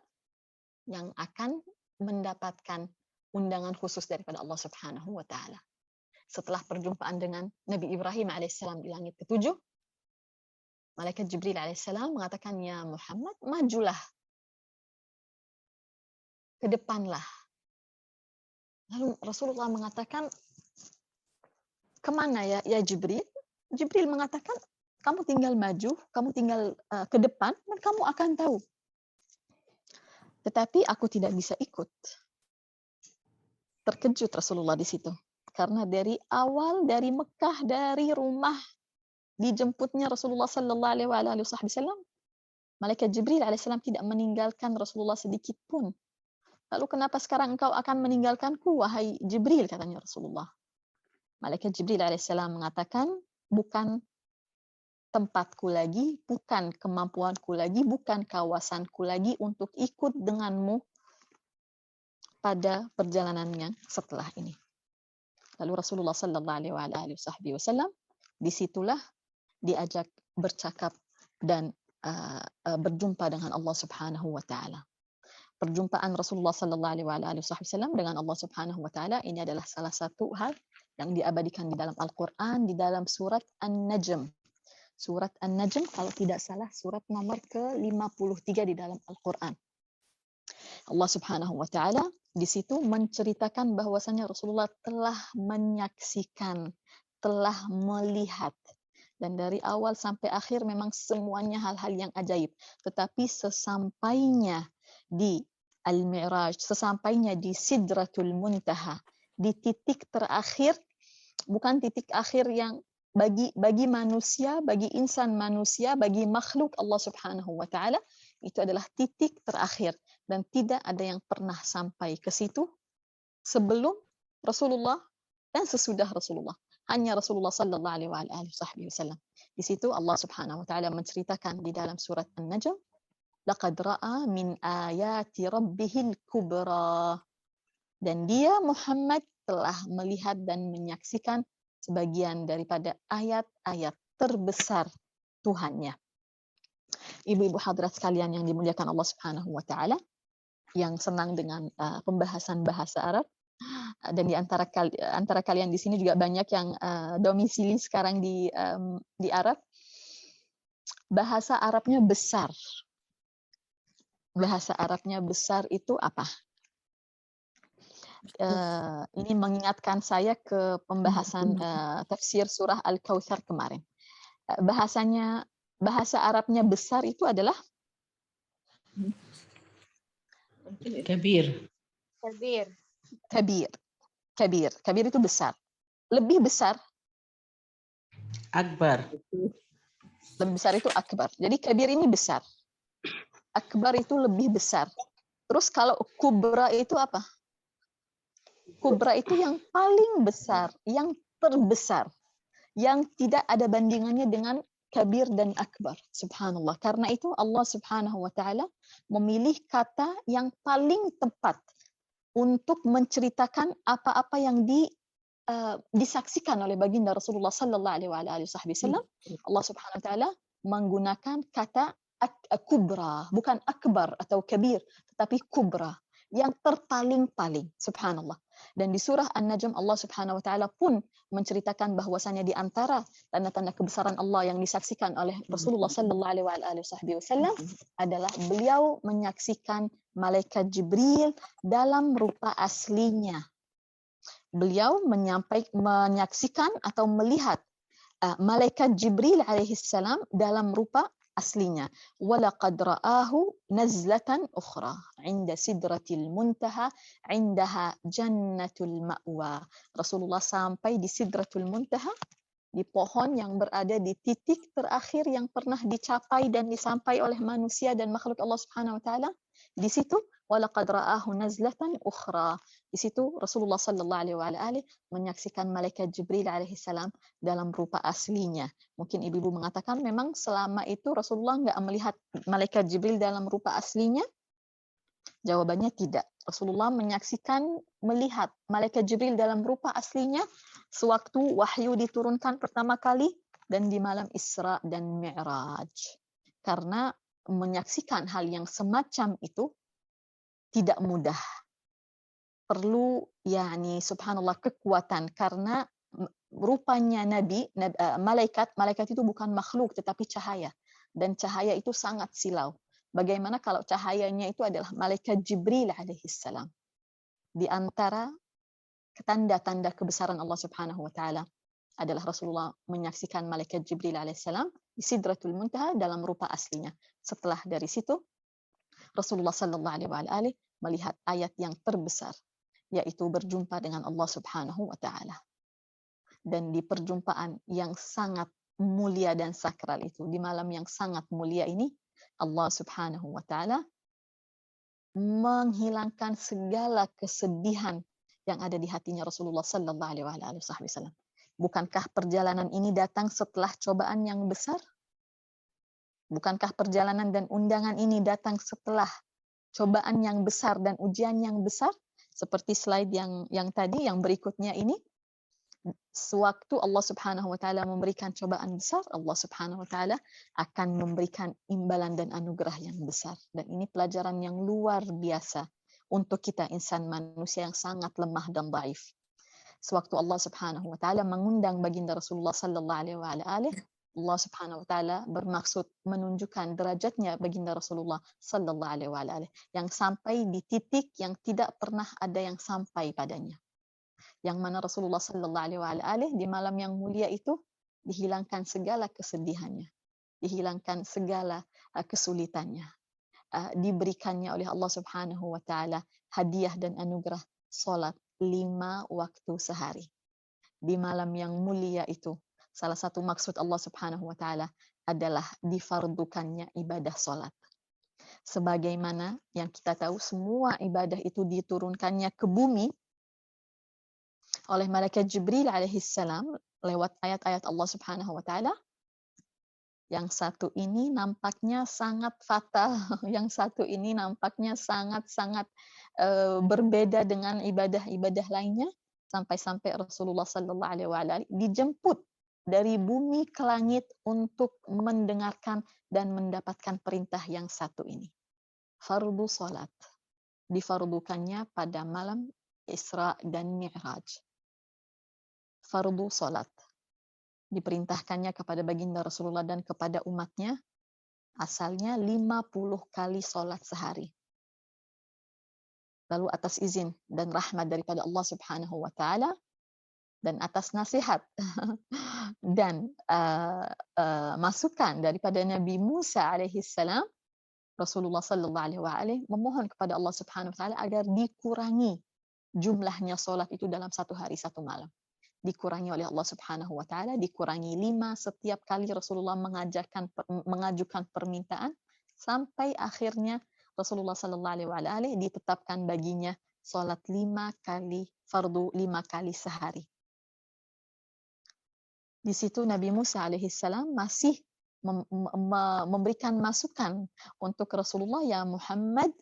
yang akan mendapatkan undangan khusus daripada Allah Subhanahu wa taala. Setelah perjumpaan dengan Nabi Ibrahim alaihissalam di langit ketujuh, malaikat Jibril alaihissalam mengatakan, ya Muhammad, majulah, ke depanlah. Lalu Rasulullah mengatakan, kemana ya Jibril? Jibril mengatakan, kamu tinggal maju, kamu tinggal ke depan, dan kamu akan tahu. Tetapi aku tidak bisa ikut. Terkejut Rasulullah di situ. Karena dari awal, dari Mekah, dari rumah dijemputnya Rasulullah Sallallahu Alaihi Wasallam, malaikat Jibril alaihissalam tidak meninggalkan Rasulullah sedikit pun. Lalu kenapa sekarang engkau akan meninggalkanku, wahai Jibril, katanya Rasulullah. Malaikat Jibril alaihissalam mengatakan, bukan tempatku lagi, bukan kemampuanku lagi, bukan kawasanku lagi untuk ikut denganmu pada perjalanan yang setelah ini. Lalu Rasulullah Sallallahu Alaihi Wasallam disitulah diajak bercakap dan berjumpa dengan Allah Subhanahu Wa Taala. Perjumpaan Rasulullah Sallallahu Alaihi Wasallam dengan Allah Subhanahu Wa Taala ini adalah salah satu hal yang diabadikan di dalam Al-Quran, di dalam surat An-Najm. Surat An-Najm, kalau tidak salah, surat nomor ke-53 di dalam Al-Quran. Allah Subhanahu Wa Taala di situ menceritakan bahwasanya Rasulullah telah menyaksikan, telah melihat, dan dari awal sampai akhir memang semuanya hal-hal yang ajaib. Tetapi sesampainya di Al-Mi'raj, sesampainya di Sidratul Muntaha, di titik terakhir, bukan titik akhir yang bagi manusia, bagi insan manusia, bagi makhluk Allah Subhanahu Wa Taala, itu adalah titik terakhir, dan tidak ada yang pernah sampai ke situ sebelum Rasulullah dan sesudah Rasulullah. Hanya Rasulullah Sallallahu Alaihi Wasallam. Di situ Allah Subhanahu Wa Taala menceritakan di dalam surat An-Najm, laqad ra'a min ayati rabbihil kubra, dan dia Muhammad telah melihat dan menyaksikan sebagian daripada ayat-ayat terbesar Tuhannya. Ibu-ibu hadirat sekalian yang dimuliakan Allah Subhanahu Wa Taala, yang senang dengan pembahasan bahasa Arab, dan di antara kalian di sini juga banyak yang domisili sekarang di Arab. Bahasa Arabnya besar. Bahasa Arabnya besar itu apa? Ini mengingatkan saya ke pembahasan tafsir surah Al-Kautsar kemarin. Bahasa Arabnya besar itu adalah Kabir. Kabir itu besar. Lebih besar Akbar. Lebih besar itu akbar. Jadi kabir ini besar. Akbar itu lebih besar. Terus kalau kubra itu apa? Kubra itu yang paling besar, yang terbesar, yang tidak ada bandingannya dengan kabir dan akbar. Subhanallah. Karena itu Allah Subhanahu wa taala memilih kata yang paling tepat untuk menceritakan apa-apa yang disaksikan oleh baginda Rasulullah sallallahu alaihi wasallam. Allah Subhanahu wa taala menggunakan kata kubra, bukan akbar atau kabir, tetapi kubra, yang terpaling-paling. Subhanallah. Dan di surah An-Najm Allah Subhanahu wa taala pun menceritakan bahwasanya di antara tanda-tanda kebesaran Allah yang disaksikan oleh Rasulullah sallallahu alaihi wasallam adalah beliau menyaksikan malaikat Jibril dalam rupa aslinya. Beliau menyaksikan atau melihat malaikat Jibril alaihissalam dalam rupa aslinya. Walaqad ra'ahu nazlatan ukhra 'inda sidratil muntaha 'indaha jannatul ma'wa. Rasulullah sampai di sidratul muntaha, di pohon yang berada di titik terakhir yang pernah dicapai dan disampai oleh manusia dan makhluk Allah Subhanahu wa taala. Di situ walaqad ra'ahu nazlatan ukhra. Di situ Rasulullah sallallahu alaihi menyaksikan malaikat Jibril alaihi salam dalam rupa aslinya. Mungkin ibu-ibu mengatakan memang selama itu Rasulullah enggak melihat malaikat Jibril dalam rupa aslinya? Jawabannya tidak. Rasulullah melihat malaikat Jibril dalam rupa aslinya sewaktu wahyu diturunkan pertama kali dan di malam Isra dan Mi'raj. Karena menyaksikan hal yang semacam itu tidak mudah. Perlu subhanallah kekuatan, karena rupanya malaikat itu bukan makhluk tetapi cahaya, dan cahaya itu sangat silau. Bagaimana kalau cahayanya itu adalah malaikat Jibril alaihissalam? Di antara tanda-tanda kebesaran Allah Subhanahu wa taala adalah Rasulullah menyaksikan malaikat Jibril alaihissalam di Sidratul Muntaha dalam rupa aslinya. Setelah dari situ Rasulullah sallallahu alaihi melihat ayat yang terbesar, yaitu berjumpa dengan Allah Subhanahu wa taala. Dan di perjumpaan yang sangat mulia dan sakral itu, di malam yang sangat mulia ini, Allah Subhanahu wa taala menghilangkan segala kesedihan yang ada di hatinya Rasulullah sallallahu alaihi wasallam. Bukankah perjalanan ini datang setelah cobaan yang besar? Bukankah perjalanan dan undangan ini datang setelah cobaan yang besar dan ujian yang besar? Seperti slide yang tadi, yang berikutnya ini. Sewaktu Allah Subhanahu wa taala memberikan cobaan besar, Allah Subhanahu wa taala akan memberikan imbalan dan anugerah yang besar. Dan ini pelajaran yang luar biasa untuk kita insan manusia yang sangat lemah dan dhaif. Sewaktu Allah Subhanahu wa taala mengundang baginda Rasulullah sallallahu alaihi, Allah Subhanahu wa taala bermaksud menunjukkan derajatnya baginda Rasulullah sallallahu alaihi yang sampai di titik yang tidak pernah ada yang sampai padanya. Yang mana Rasulullah sallallahu alaihi di malam yang mulia itu dihilangkan segala kesedihannya, dihilangkan segala kesulitannya, diberikannya oleh Allah Subhanahu wa taala hadiah dan anugerah salat 5 waktu sehari. Di malam yang mulia itu, salah satu maksud Allah Subhanahu wa taala adalah difardukannya ibadah salat. Sebagaimana yang kita tahu, semua ibadah itu diturunkannya ke bumi oleh malaikat Jibril alaihissalam lewat ayat-ayat Allah Subhanahu wa taala. Yang satu ini nampaknya sangat fatal, yang satu ini nampaknya sangat-sangat berbeda dengan ibadah-ibadah lainnya, sampai-sampai Rasulullah sallallahu alaihi dijemput dari bumi ke langit untuk mendengarkan dan mendapatkan perintah yang satu ini. Fardu salat. Difardukannya pada malam Isra dan Mi'raj. Fardu salat. Diperintahkannya kepada baginda Rasulullah dan kepada umatnya, asalnya 50 kali salat sehari. Lalu atas izin dan rahmat daripada Allah Subhanahu wa taala dan atas nasihat dan masukan daripada Nabi Musa alaihissalam, Rasulullah sallallahu alaihi memohon kepada Allah Subhanahu wa taala agar dikurangi jumlahnya salat itu dalam satu hari satu malam. dikurangi oleh Allah Subhanahu wa taala, dikurangi 5 setiap kali Rasulullah mengajukan permintaan, sampai akhirnya Rasulullah sallallahu alaihi wasallam ditetapkan baginya salat 5 kali fardu, 5 kali sehari. Di situ Nabi Musa alaihissalam masih memberikan masukan untuk Rasulullah, ya Muhammad,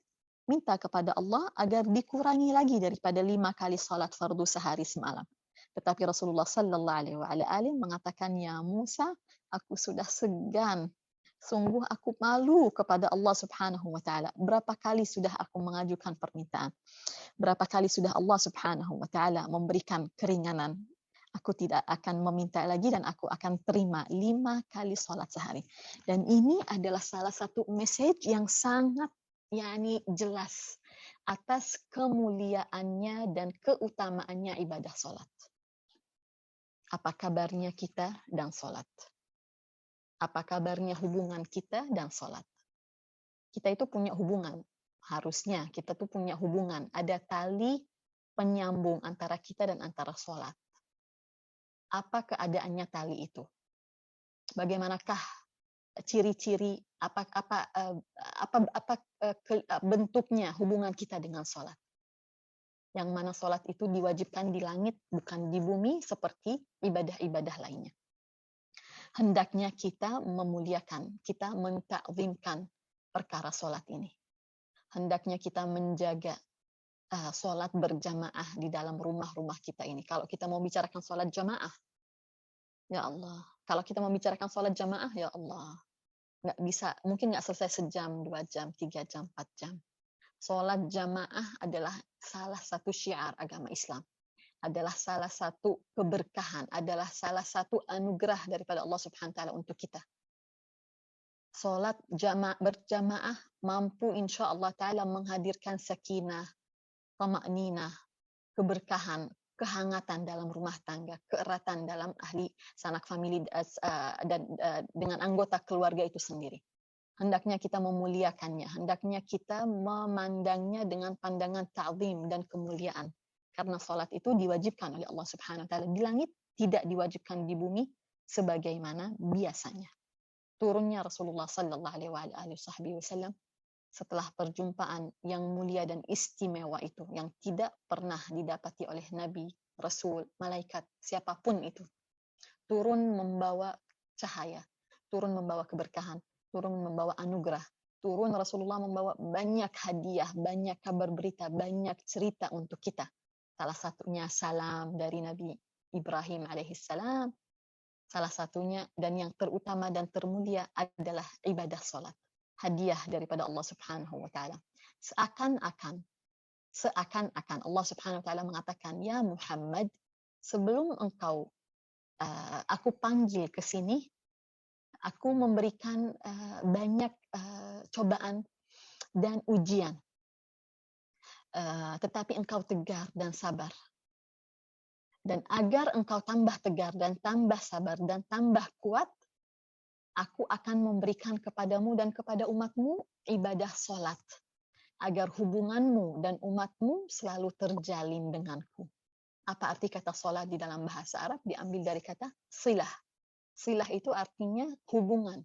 minta kepada Allah agar dikurangi lagi daripada 5 kali salat fardu sehari semalam. Tetapi Rasulullah sallallahu alaihi wasallam mengatakan, ya Musa, aku sudah segan. Sungguh aku malu kepada Allah Subhanahu wa taala. Berapa kali sudah aku mengajukan permintaan? Berapa kali sudah Allah Subhanahu wa taala memberikan keringanan? Aku tidak akan meminta lagi dan aku akan terima 5 kali salat sehari. Dan ini adalah salah satu message yang sangat jelas atas kemuliaannya dan keutamaannya ibadah salat. Apa kabarnya kita dan salat? Apa kabarnya hubungan kita dan salat? Kita itu punya hubungan. Harusnya kita tuh punya hubungan. Ada tali penyambung antara kita dan antara salat. Apa keadaannya tali itu? Bagaimanakah ciri-ciri bentuknya hubungan kita dengan salat? Yang mana salat itu diwajibkan di langit, bukan di bumi seperti ibadah-ibadah lainnya. Hendaknya kita memuliakan, kita mentakzimkan perkara salat ini. Hendaknya kita menjaga salat berjamaah di dalam rumah-rumah kita ini. Kalau kita mau bicarakan salat jamaah, ya Allah. Kalau kita mau bicarakan salat jamaah, ya Allah. Nggak bisa, mungkin nggak selesai sejam, 2 jam, 3 jam, 4 jam. Salat jamaah adalah salah satu syiar agama Islam. Adalah salah satu keberkahan, adalah salah satu anugerah daripada Allah Subhanahu wa taala untuk kita. Salat berjamaah mampu insya Allah taala menghadirkan sakinah, tama'ninah, keberkahan, kehangatan dalam rumah tangga, keeratan dalam ahli sanak famili dan dengan anggota keluarga itu sendiri. Hendaknya kita memuliakannya, hendaknya kita memandangnya dengan pandangan ta'zim dan kemuliaan. Karena salat itu diwajibkan oleh Allah Subhanahu wa taala di langit, tidak diwajibkan di bumi sebagaimana biasanya. Turunnya Rasulullah sallallahu alaihi wasallam setelah perjumpaan yang mulia dan istimewa itu, yang tidak pernah didapati oleh Nabi, Rasul, malaikat, siapapun itu. Turun membawa cahaya, turun membawa keberkahan, turun membawa anugerah, turun Rasulullah membawa banyak hadiah, banyak kabar berita, banyak cerita untuk kita. Salah satunya salam dari Nabi Ibrahim alaihissalam. Salah satunya dan yang terutama dan termulia adalah ibadah salat. Hadiah daripada Allah Subhanahu wa taala. Seakan-akan Allah Subhanahu wa taala mengatakan, ya Muhammad, sebelum engkau aku panggil ke sini, aku memberikan banyak cobaan dan ujian. Tetapi engkau tegar dan sabar. Dan agar engkau tambah tegar dan tambah sabar dan tambah kuat, aku akan memberikan kepadamu dan kepada umatmu ibadah salat, agar hubunganmu dan umatmu selalu terjalin denganku. Apa arti kata salat di dalam bahasa Arab? Diambil dari kata silah. Silah itu artinya hubungan.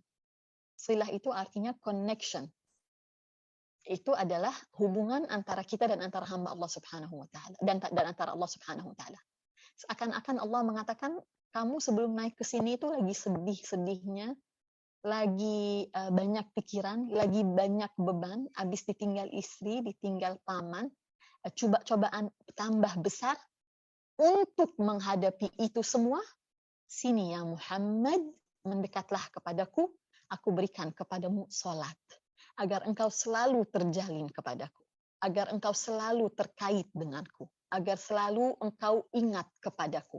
Silah itu artinya connection. Itu adalah hubungan antara kita dan antara hamba Allah Subhanahu wa taala dan antara Allah Subhanahu wa taala. Seakan-akan Allah mengatakan, kamu sebelum naik ke sini itu lagi sedih-sedihnya, lagi banyak pikiran, lagi banyak beban, habis ditinggal istri, ditinggal paman, coba-cobaan tambah besar. Untuk menghadapi itu semua, sini ya Muhammad, mendekatlah kepadaku, aku berikan kepadamu salat, agar engkau selalu terjalin kepadaku, agar engkau selalu terkait denganku, agar selalu engkau ingat kepadaku.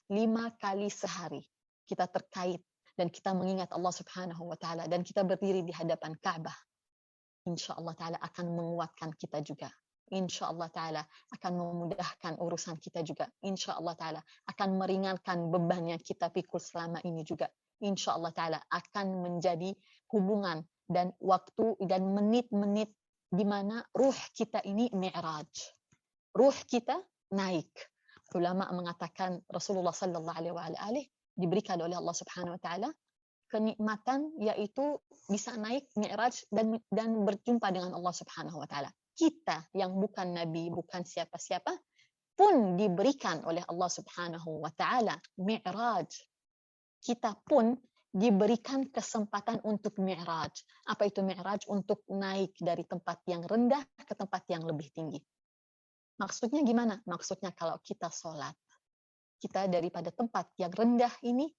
5 kali sehari kita terkait dan kita mengingat Allah Subhanahu wa taala dan kita berdiri di hadapan Ka'bah. Insya Allah taala akan menguatkan kita juga. Insya Allah taala akan memudahkan urusan kita juga. Insya Allah taala akan meringankan beban yang kita pikul selama ini juga. Insya Allah taala akan menjadi hubungan dan waktu dan menit-menit di mana ruh kita ini mi'raj. Ruh kita naik. ulama mengatakan Rasulullah sallallahu alaihi wasallam diberikan oleh Allah Subhanahu wa taala kenikmatan, yaitu bisa naik mi'raj dan berjumpa dengan Allah Subhanahu wa taala. Kita yang bukan nabi, bukan siapa-siapa pun diberikan oleh Allah Subhanahu wa taala mi'raj. Kita pun diberikan kesempatan untuk mi'raj. Apa itu mi'raj? Untuk naik dari tempat yang rendah ke tempat yang lebih tinggi. Maksudnya gimana? Maksudnya kalau kita sholat, kita daripada tempat yang rendah ini,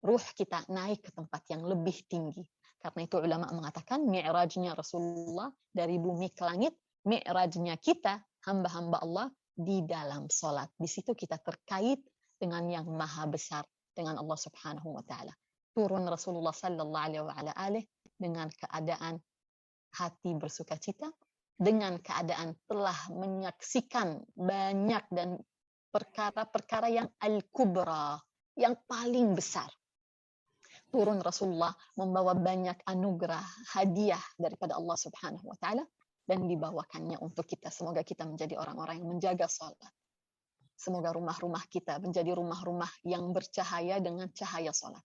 ruh kita naik ke tempat yang lebih tinggi. Karena itu ulama mengatakan mi'rajnya Rasulullah dari bumi ke langit, mi'rajnya kita, hamba-hamba Allah, di dalam sholat. Di situ kita terkait dengan yang maha besar, dengan Allah Subhanahu wa ta'ala. Turun Rasulullah sallallahu alaihi wasallam dengan keadaan hati bersuka cita, dengan keadaan telah menyaksikan banyak dan perkara-perkara yang al-kubra, yang paling besar. Turun Rasulullah membawa banyak anugerah, hadiah daripada Allah Subhanahu wa ta'ala, dan dibawakannya untuk kita. Semoga kita menjadi orang-orang yang menjaga salat. Semoga rumah-rumah kita menjadi rumah-rumah yang bercahaya dengan cahaya salat.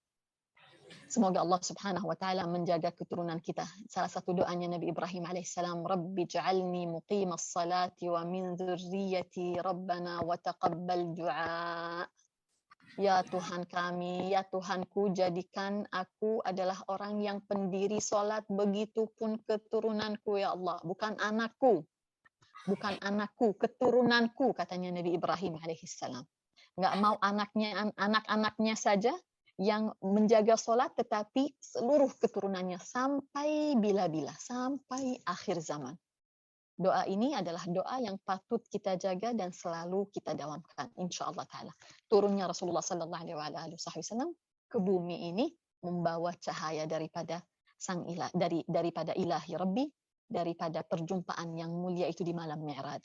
Semoga Allah Subhanahu wa ta'ala menjaga keturunan kita. Salah satu doanya Nabi Ibrahim alaihissalam, Rabbi ja'alni muqimas salati wa min dzurriyyati rabbana wa taqabbal du'a. Ya Tuhan kami, ya Tuhanku, jadikan aku adalah orang yang pendiri salat, begitupun keturunanku ya Allah. Bukan anakku, keturunanku, katanya Nabi Ibrahim alaihissalam. Nggak mau anak-anaknya saja yang menjaga salat, tetapi seluruh keturunannya sampai bila-bila, sampai akhir zaman. Doa ini adalah doa yang patut kita jaga dan selalu kita dawamkan, insyaallah ta'ala. Turunnya Rasulullah sallallahu alaihi wasallam ke bumi ini membawa cahaya daripada sang ilah, daripada ilahi Rabbi, daripada perjumpaan yang mulia itu di malam Mi'raj.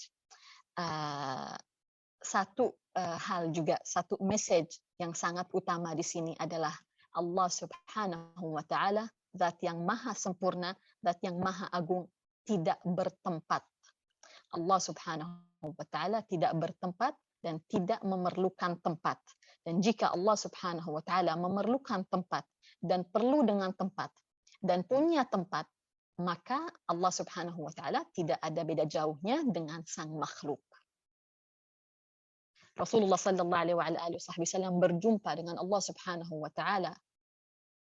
Satu hal juga, satu message yang sangat utama di sini adalah Allah Subhanahu wa ta'ala, zat yang maha sempurna, zat yang maha agung, tidak bertempat. Allah Subhanahu wa ta'ala tidak bertempat dan tidak memerlukan tempat. Dan jika Allah Subhanahu wa ta'ala memerlukan tempat dan perlu dengan tempat dan punya tempat, maka Allah Subhanahu wa ta'ala tidak ada beda jauhnya dengan sang makhluk. Rasulullah sallallahu alaihi wasallam berjumpa dengan Allah Subhanahu wa ta'ala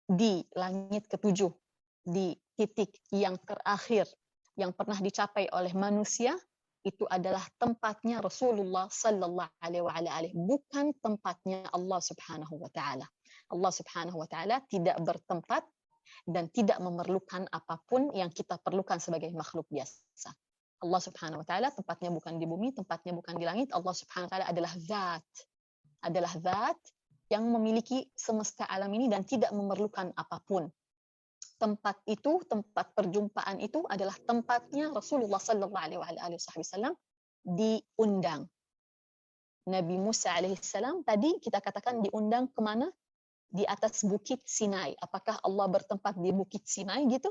di langit ketujuh, di titik yang terakhir yang pernah dicapai oleh manusia. Itu adalah tempatnya Rasulullah sallallahu alaihi wasallam, bukan tempatnya Allah Subhanahu wa ta'ala. Allah Subhanahu wa ta'ala tidak bertempat dan tidak memerlukan apapun yang kita perlukan sebagai makhluk biasa. Allah Subhanahu wa ta'ala tempatnya bukan di bumi, tempatnya bukan di langit. Allah Subhanahu wa ta'ala adalah zat yang memiliki semesta alam ini dan tidak memerlukan apapun. Tempat itu, tempat perjumpaan itu adalah tempatnya Rasulullah sallallahu alaihi wasallam diundang. Nabi Musa alaihissalam tadi kita katakan diundang kemana? Di atas bukit Sinai. Apakah Allah bertempat di bukit Sinai gitu?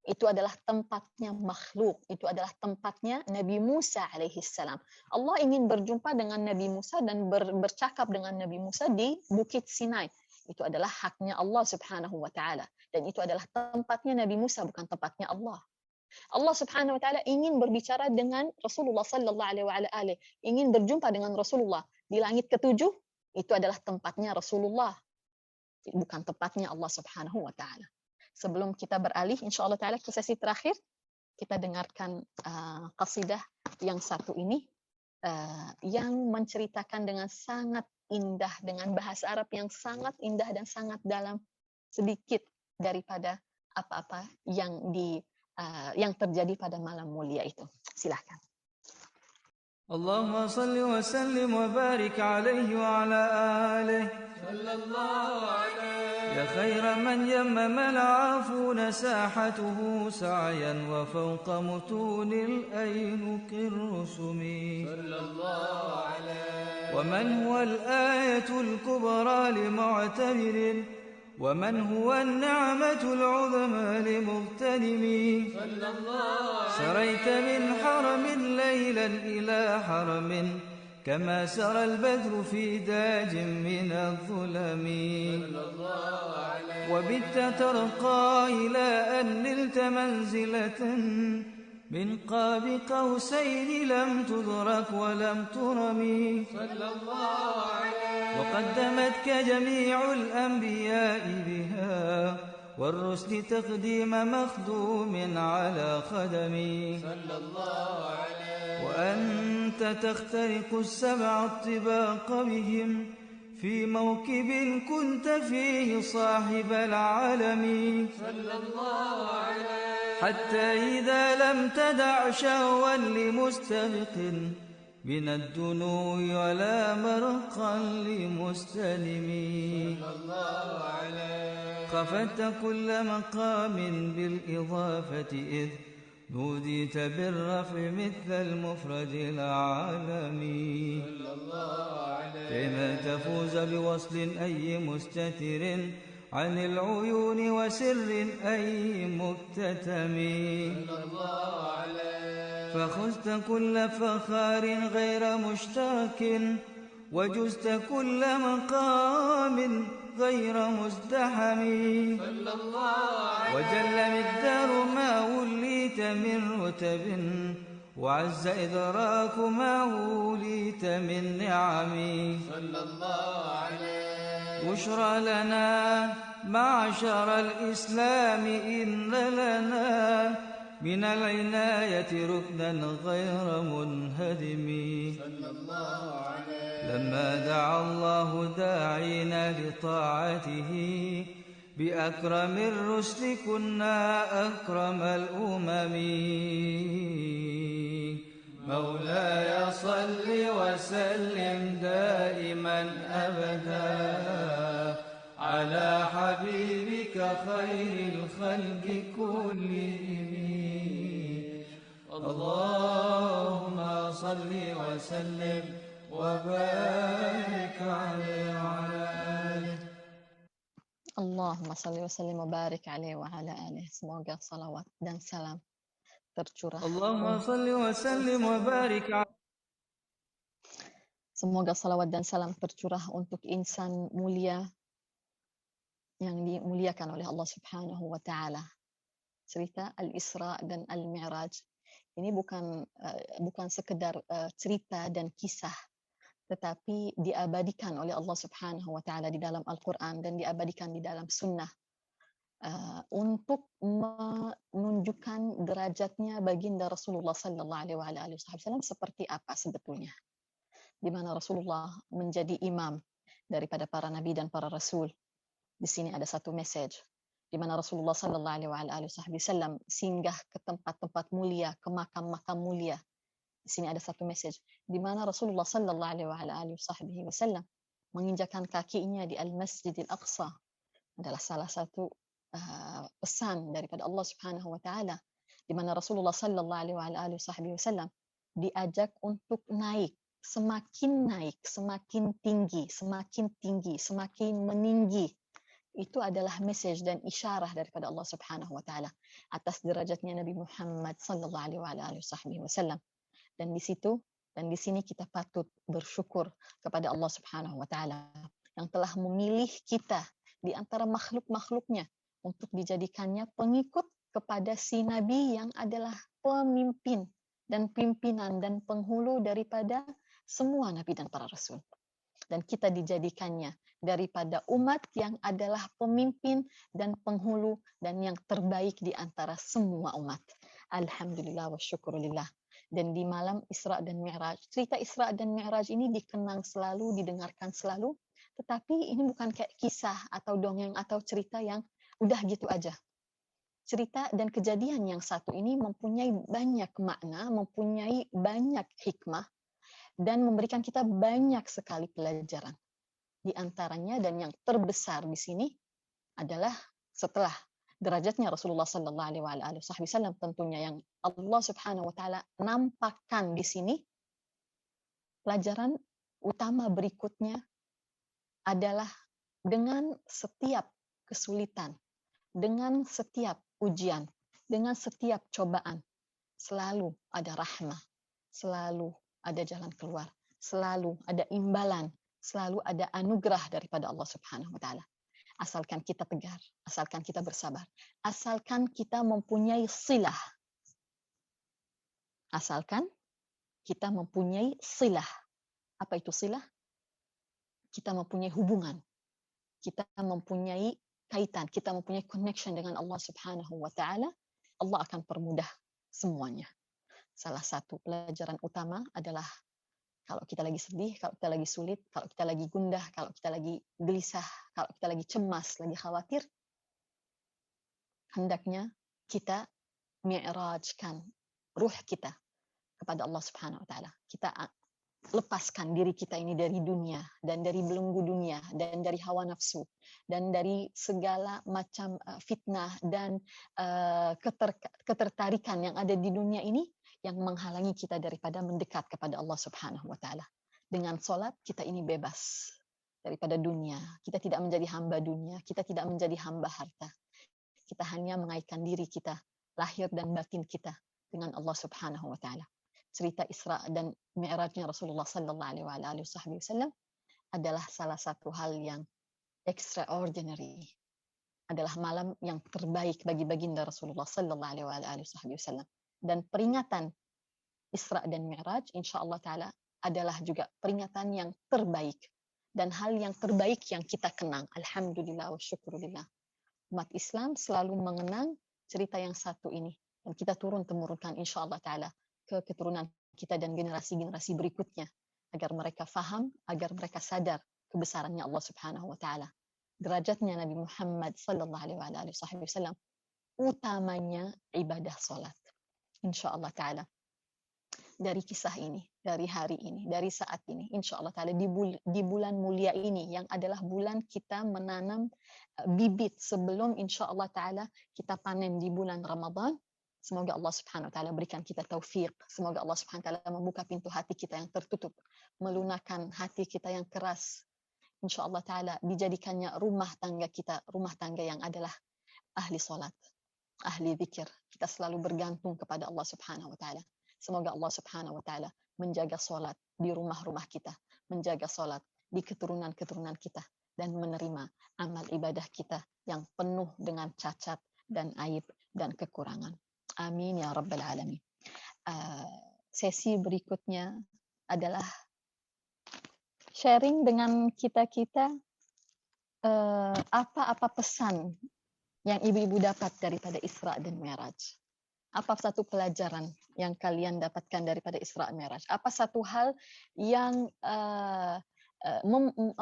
Itu adalah tempatnya makhluk. Itu adalah tempatnya Nabi Musa alaihissalam. Allah ingin berjumpa dengan Nabi Musa dan bercakap dengan Nabi Musa di bukit Sinai. Itu adalah haknya Allah Subhanahu wa ta'ala. Dan itu adalah tempatnya Nabi Musa, bukan tempatnya Allah. Allah Subhanahu wa ta'ala ingin berbicara dengan Rasulullah sallallahu alaihi wasallam, ingin berjumpa dengan Rasulullah di langit ketujuh. Itu adalah tempatnya Rasulullah, bukan tempatnya Allah Subhanahu wa ta'ala. Sebelum kita beralih insyaallah ta'ala ke sesi terakhir, kita dengarkan qasidah yang satu ini, yang menceritakan dengan sangat indah, dengan bahasa Arab yang sangat indah dan sangat dalam, sedikit daripada apa-apa yang terjadi pada malam mulia itu. Silakan. Allahumma salli wa sallim wa barik alaihi wa ala alihi sallallahu alaihi ya khaira man yammama al-afuna sahatuhu sa'yan wa fawqa mutunil aynuqir rusumi sallallahu alaihi wa man huwa al-ayatul kubra li mu'tamirin ومن هو النعمة العظمى لمغتنم صلى الله سريت من حرم ليلا إلى حرم كما سرى البدر في داج من الظلم وبت ترقى إلى أن نلت منزلة من قاب قوسين لم تدرك ولم ترم وقدمتك جميع الأنبياء بها والرسل تقديم مخدوم على خدمي وأنت تخترق السبع الطباق بهم في موكب كنت فيه صاحب العالم حتى إذا لم تدع شهوا لمستبق من الدنو ولا مرقا لمستلم خفت كل مقام بالإضافة إذ نوديت بالرفع مثل المفرد العالمي كما تفوز بوصل أي مستتر عن العيون وسر أي مكتتم فخذت كل فخار غير مشترك وجزت كل مقام غير مزدحم وجل مقدار ما وليت من رتب وعز إدراك ما وليت من نعم بشرى لنا معشر الإسلام إن لنا من العناية ركنا غير منهدم لما دعا الله داعينا لطاعته بأكرم الرسل كنا أكرم الأمم مولاي صل وسلم دائما أبدا على حبيبك خير الخلق كلهم اللهم صل وسلم وبارك عليه وعلى آله. Allahumma salli wa sallim wa barik alaihi wa ala alihi. Semoga salawat dan salam tercurah. Allahumma salli wa sallim wa barik alaihi. Semoga salawat dan salam tercurah untuk insan mulia yang dimuliakan oleh Allah Subhanahu wa taala. Cerita Al-Isra dan Al-Mi'raj ini bukan sekedar cerita dan kisah, tetapi diabadikan oleh Allah Subhanahu wa taala di dalam Al-Qur'an dan diabadikan di dalam sunnah untuk menunjukkan derajatnya baginda Rasulullah sallallahu alaihi wasallam seperti apa sebetulnya. Di mana Rasulullah menjadi imam daripada para nabi dan para rasul. Di sini ada satu message di mana Rasulullah sallallahu alaihi wasallam singgah ke tempat-tempat mulia, ke makam-makam mulia. Di sini ada satu message di mana Rasulullah sallallahu alaihi wasallam menginjakkan kakinya di Al-Masjidil Aqsa adalah salah satu pesan daripada Allah Subhanahu wa taala di mana Rasulullah sallallahu alaihi wasallam diajak untuk naik, semakin tinggi, semakin meninggi. Itu adalah message dan isyarah daripada Allah Subhanahu wa taala atas derajatnya Nabi Muhammad sallallahu alaihi wasallam. Dan di situ dan di sini kita patut bersyukur kepada Allah Subhanahu wa taala yang telah memilih kita di antara makhluk-makhluknya untuk dijadikannya pengikut kepada si nabi yang adalah pemimpin dan pimpinan dan penghulu daripada semua nabi dan para rasul. Dan kita dijadikannya daripada umat yang adalah pemimpin dan penghulu dan yang terbaik di antara semua umat. Alhamdulillah wa syukurillah. Dan di malam Isra dan Mi'raj, cerita Isra dan Mi'raj ini dikenang selalu, didengarkan selalu, tetapi ini bukan kayak kisah atau dongeng atau cerita yang udah gitu aja. Cerita dan kejadian yang satu ini mempunyai banyak makna, mempunyai banyak hikmah, dan memberikan kita banyak sekali pelajaran. Di antaranya dan yang terbesar di sini adalah setelah derajatnya Rasulullah sallallahu alaihi wasallam tentunya yang Allah Subhanahu wa taala nampakkan di sini, pelajaran utama berikutnya adalah dengan setiap kesulitan, dengan setiap ujian, dengan setiap cobaan, selalu ada rahmah, selalu ada jalan keluar, selalu ada imbalan, selalu ada anugerah daripada Allah Subhanahu wa taala. Asalkan kita tegar, asalkan kita bersabar, asalkan kita mempunyai silah. Asalkan kita mempunyai silah. Apa itu silah? Kita mempunyai hubungan. Kita mempunyai kaitan, kita mempunyai connection dengan Allah Subhanahu wa taala, Allah akan permudah semuanya. Salah satu pelajaran utama adalah kalau kita lagi sedih, kalau kita lagi sulit, kalau kita lagi gundah, kalau kita lagi gelisah, kalau kita lagi cemas, lagi khawatir, hendaknya kita mi'rajkan ruh kita kepada Allah Subhanahu wa taala. Kita lepaskan diri kita ini dari dunia dan dari belenggu dunia dan dari hawa nafsu dan dari segala macam fitnah dan ketertarikan yang ada di dunia ini yang menghalangi kita daripada mendekat kepada Allah Subhanahu wa taala. Dengan salat kita ini bebas daripada dunia. Kita tidak menjadi hamba dunia, kita tidak menjadi hamba harta. Kita hanya mengaitkan diri kita, lahir dan batin kita dengan Allah Subhanahu wa taala. Cerita Isra dan Mi'rajnya Rasulullah sallallahu alaihi wasallam adalah salah satu hal yang extraordinary. Adalah malam yang terbaik bagi baginda Rasulullah sallallahu alaihi wasallam. Dan peringatan Isra dan Mi'raj insyaallah taala adalah juga peringatan yang terbaik dan hal yang terbaik yang kita kenang. Alhamdulillah wa syukurillah. Umat Islam selalu mengenang cerita yang satu ini dan kita turun temurunkan insyaallah taala ke keturunan kita dan generasi-generasi berikutnya agar mereka faham, agar mereka sadar kebesarannya Allah Subhanahu wa taala. Derajatnya Nabi Muhammad sallallahu alaihi wasallam utamanya ibadah salat. Insyaallah taala. Dari kisah ini, dari hari ini, dari saat ini, insyaallah taala di bulan mulia ini yang adalah bulan kita menanam bibit sebelum insyaallah taala kita panen di bulan Ramadan. Semoga Allah Subhanahu wa taala berikan kita taufik. Semoga Allah Subhanahu wa taala membuka pintu hati kita yang tertutup, melunakkan hati kita yang keras. Insyaallah taala dijadikannya rumah tangga kita, rumah tangga yang adalah ahli salat, ahli zikir. Kita selalu bergantung kepada Allah Subhanahu wa taala. Semoga Allah Subhanahu wa taala menjaga salat di rumah-rumah kita, menjaga salat di keturunan-keturunan kita dan menerima amal ibadah kita yang penuh dengan cacat dan aib dan kekurangan. Amin ya rabbal alamin. Sesi berikutnya adalah sharing dengan kita-kita apa-apa pesan yang ibu-ibu dapat daripada Isra dan Mi'raj. Apa satu pelajaran yang kalian dapatkan daripada Isra dan Mi'raj? Apa satu hal yang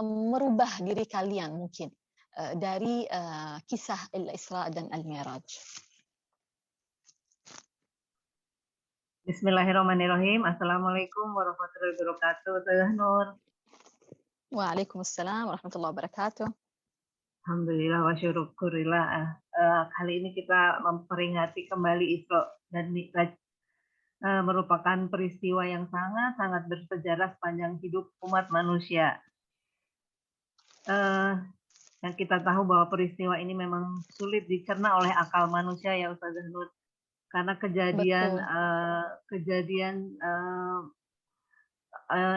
merubah diri kalian mungkin dari kisah Al-Isra dan Al-Mi'raj? Bismillahirrahmanirrahim. Assalamualaikum warahmatullahi wabarakatuh. Ustazah Nur. Waalaikumsalam warahmatullahi wabarakatuh. Alhamdulillah wa syukurillah. Kali ini kita memperingati kembali Isra dan Mi'raj. Merupakan peristiwa yang sangat-sangat bersejarah sepanjang hidup umat manusia. Yang kita tahu bahwa peristiwa ini memang sulit dicerna oleh akal manusia ya Ustazah Nur. Karena kejadian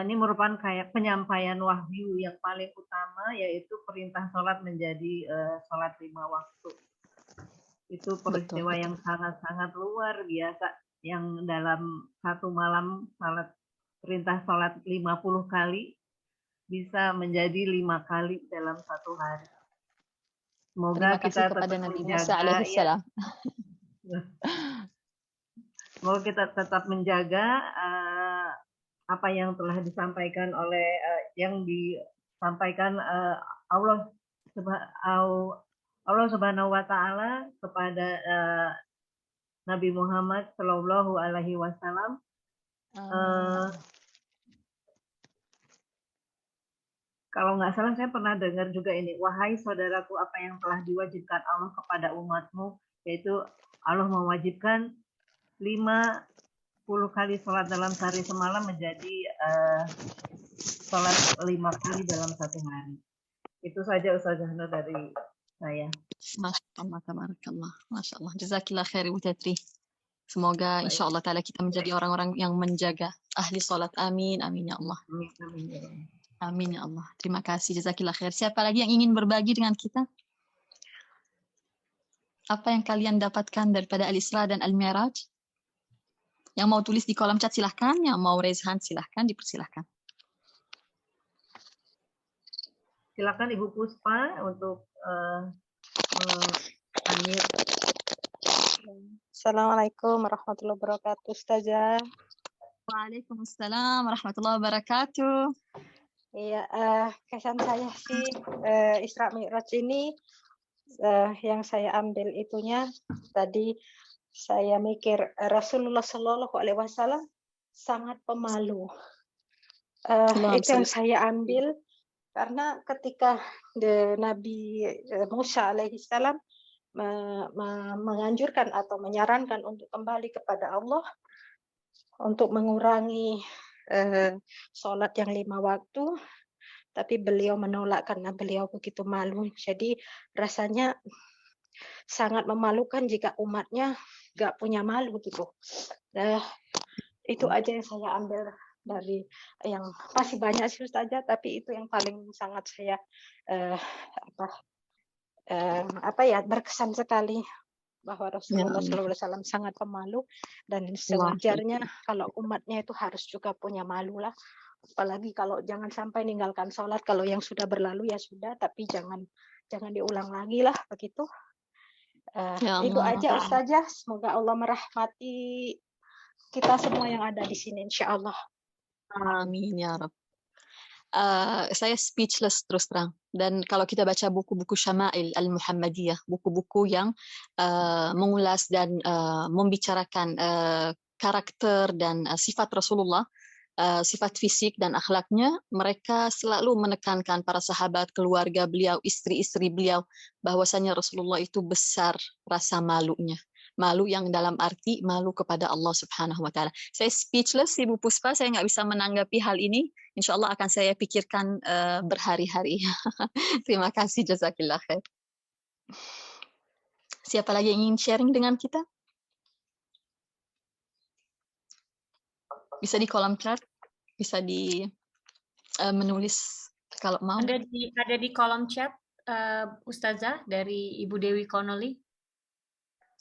ini merupakan kayak penyampaian wahyu yang paling utama, yaitu perintah sholat menjadi sholat 5 waktu. Itu peristiwa yang sangat-sangat luar biasa, yang dalam satu malam perintah sholat 50 kali bisa menjadi 5 kali dalam satu hari. Semoga kita tetap Nabi Musa alaihissalam. Semoga kita tetap menjaga apa yang telah disampaikan oleh Allah Subhanahu wa taala kepada Nabi Muhammad sallallahu alaihi wasallam. Kalau nggak salah saya pernah dengar juga ini, wahai saudaraku, apa yang telah diwajibkan Allah kepada umatmu, yaitu Allah mewajibkan 50 kali sholat dalam sehari semalam menjadi sholat 5 kali dalam satu hari. Itu saja Ustazah Nur dari saya. Masya Allah, tabarakallah. Masya Allah. Jazakillah khair Ibu Tetri. Semoga Baik. insya Allah ta'ala kita menjadi orang-orang yang menjaga ahli sholat. Amin, amin ya Allah. Amin, amin, ya Allah. Amin ya Allah. Terima kasih, jazakillah khair. Siapa lagi yang ingin berbagi dengan kita? Apa yang kalian dapatkan daripada Al-Isra dan Al-Mi'raj? Yang mau tulis di kolom chat silahkan, yang mau raise hand silahkan, dipersilahkan. Silakan Ibu Puspa untuk unmute. Assalamualaikum warahmatullahi wabarakatuh, Ustazah. Waalaikumsalam warahmatullahi wabarakatuh. Iya, kesan saya sih Isra Mi'raj ini yang saya ambil itunya tadi saya mikir Rasulullah Shallallahu Alaihi Wasallam sangat pemalu. Itu yang saya ambil karena ketika Nabi Musa alaihissalam menganjurkan atau menyarankan untuk kembali kepada Allah untuk mengurangi sholat yang 5 waktu, tapi beliau menolak karena beliau begitu malu. Jadi rasanya sangat memalukan jika umatnya nggak punya malu gitu. Itu aja yang saya ambil dari yang masih banyak sih Ustazah, tapi itu yang paling sangat saya berkesan sekali bahwa Rasulullah SAW sangat pemalu dan sewajarnya kalau umatnya itu harus juga punya malu lah. Apalagi kalau jangan sampai ninggalkan sholat, kalau yang sudah berlalu ya sudah, tapi jangan diulang lagi lah begitu. Itu aja Ustazah, semoga Allah merahmati kita semua yang ada di sini insya Allah. Amin ya Rabb. Saya speechless terus terang. Dan kalau kita baca buku-buku Syama'il Al-Muhammadiyah, buku-buku yang mengulas dan membicarakan karakter dan sifat Rasulullah, sifat fisik dan akhlaknya, mereka selalu menekankan para sahabat, keluarga beliau, istri-istri beliau, bahwasanya Rasulullah itu besar rasa malunya. Malu yang dalam arti malu kepada Allah Subhanahu wa Ta'ala. Saya speechless, Ibu Puspa, saya nggak bisa menanggapi hal ini. Insya Allah akan saya pikirkan berhari-hari. Terima kasih, jazakillah khair. Siapa lagi yang ingin sharing dengan kita? Bisa di kolom chat, bisa di menulis kalau mau. Ada di kolom chat, Ustazah, dari Ibu Dewi Connolly.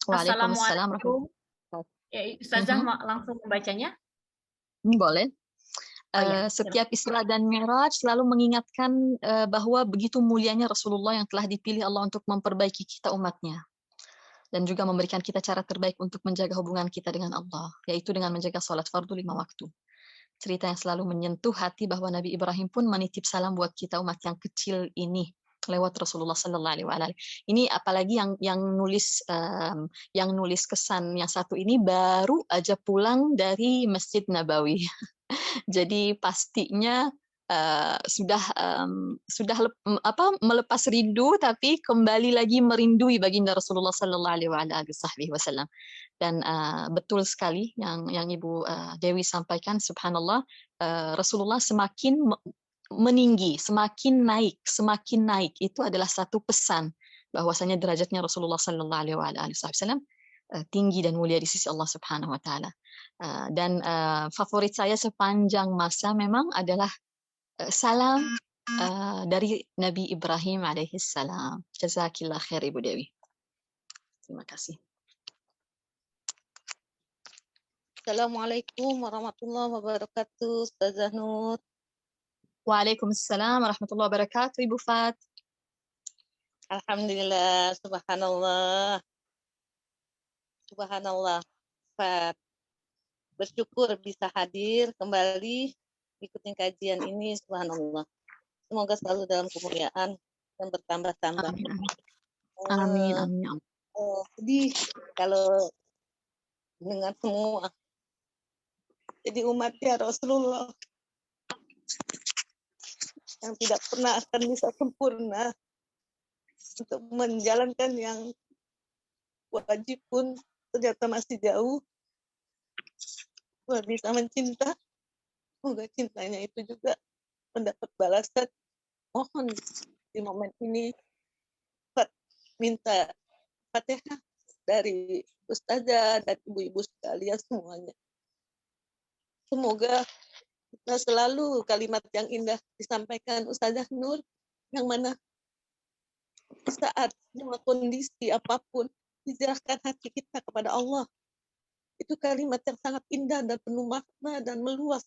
Waalaikumsalam. Ya, Ustazah langsung membacanya? Boleh. Ya. Setiap Isra dan Mi'raj selalu mengingatkan bahwa begitu mulianya Rasulullah yang telah dipilih Allah untuk memperbaiki kita umatnya. Dan juga memberikan kita cara terbaik untuk menjaga hubungan kita dengan Allah, yaitu dengan menjaga sholat fardu 5 waktu. Cerita yang selalu menyentuh hati bahwa Nabi Ibrahim pun menitip salam buat kita umat yang kecil ini lewat Rasulullah Sallallahu Alaihi Wasallam. Ini apalagi yang nulis kesan yang satu ini baru aja pulang dari Masjid Nabawi. Jadi pastinya sudah melepas rindu, tapi kembali lagi merindui baginda Rasulullah Sallallahu Alaihi Wasallam. Dan betul sekali yang Ibu Dewi sampaikan, subhanallah, Rasulullah semakin meninggi, semakin naik. Itu adalah satu pesan bahwasanya derajatnya Rasulullah Sallallahu Alaihi Wasallam tinggi dan mulia di sisi Allah Subhanahu Wa Taala. Dan favorit saya sepanjang masa memang adalah salam dari Nabi Ibrahim alaihissalam. Jazakillah khair Ibu Dewi. Terima kasih. Assalamualaikum warahmatullahi wabarakatuh, Ustazah Nur. Waalaikumsalam warahmatullahi wabarakatuh, Ibu Fat. Alhamdulillah, subhanallah. Subhanallah, Fat. Bersyukur bisa hadir kembali ikutin kajian ini, subhanallah. Semoga selalu dalam kemuliaan dan bertambah-tambah. Amin, amin. Sedih kalau dengan semua. Jadi umatnya Rasulullah yang tidak pernah akan bisa sempurna untuk menjalankan yang wajib pun ternyata masih jauh. Bisa mencinta, semoga cintanya itu juga mendapat balasan. Mohon di momen ini minta Fatihah dari ustazah dan ibu-ibu sekalian semuanya. Semoga kita selalu kalimat yang indah disampaikan Ustazah Nur, yang mana di saat semua kondisi apapun hijrahkan hati kita kepada Allah. Itu kalimat yang sangat indah dan penuh makna dan meluas.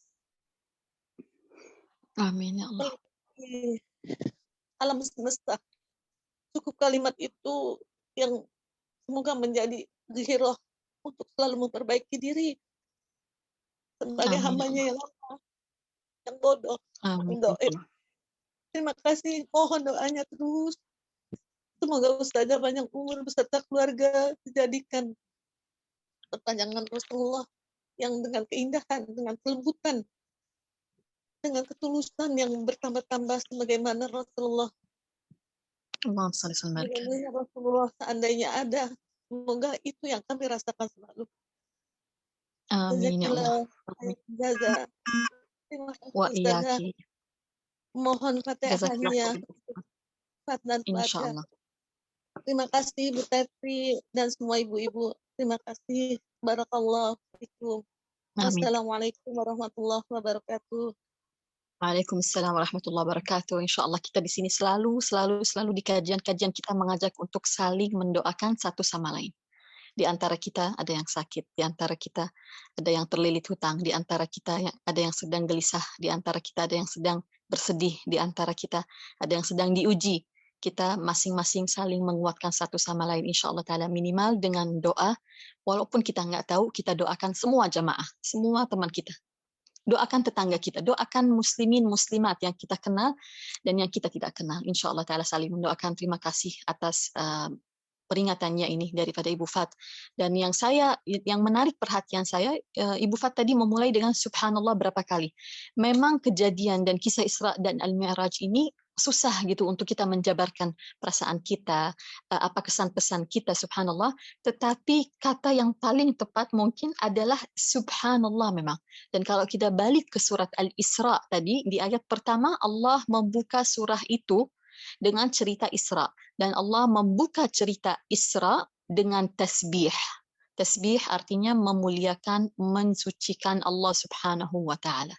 Amin ya Allah. Di alam semesta. Cukup kalimat itu yang semoga menjadi zikirah untuk selalu memperbaiki diri sebagai Amin ya hambanya Allah. yang lemah, yang bodoh, Amin yang ya doib. Allah. Terima kasih, mohon doanya terus. Semoga Ustazah banyak umur beserta keluarga, dijadikan perpanjangan Rasulullah yang dengan keindahan, dengan kelembutan, dengan ketulusan yang bertambah-tambah sebagaimana Rasulullah. Allahumma shalli wa sallim. Sebagaimana Rasulullah seandainya ada, semoga itu yang kami rasakan selalu. Amin ya Allah. Jazakillah, jaza. Terima kasih Wa Ustazah. iyaki. Mohon fatihahnya, Jazakallah. Fat dan Insya Fatihah. Allah. Terima kasih Bu Teti dan semua ibu-ibu. Terima kasih. Barakallahu fikum. Amin. Wassalamualaikum warahmatullahi wabarakatuh. Waalaikumsalam warahmatullahi wabarakatuh. Insya Allah kita di sini selalu di kajian-kajian kita mengajak untuk saling mendoakan satu sama lain. Di antara kita ada yang sakit, di antara kita ada yang terlilit hutang, di antara kita ada yang sedang gelisah, di antara kita ada yang sedang bersedih, di antara kita ada yang sedang diuji. Kita masing-masing saling menguatkan satu sama lain, insya Allah ta'ala, minimal dengan doa. Walaupun kita nggak tahu, kita doakan semua jamaah, semua teman kita. Doakan tetangga kita, doakan muslimin, muslimat yang kita kenal dan yang kita tidak kenal. Insya Allah ta'ala saling mendoakan. Terima kasih atas peringatannya ini daripada Ibu Fat. Dan yang menarik perhatian saya, Ibu Fat tadi memulai dengan subhanallah berapa kali. Memang kejadian dan kisah Isra dan Al-Mi'raj ini susah gitu untuk kita menjabarkan perasaan kita, apa kesan-pesan kita, subhanallah. Tetapi kata yang paling tepat mungkin adalah subhanallah memang. Dan kalau kita balik ke surat Al-Isra tadi, di ayat pertama Allah membuka surah itu dengan cerita Isra. Dan Allah membuka cerita Isra dengan tasbih. Tasbih artinya memuliakan, mensucikan Allah subhanahu wa ta'ala.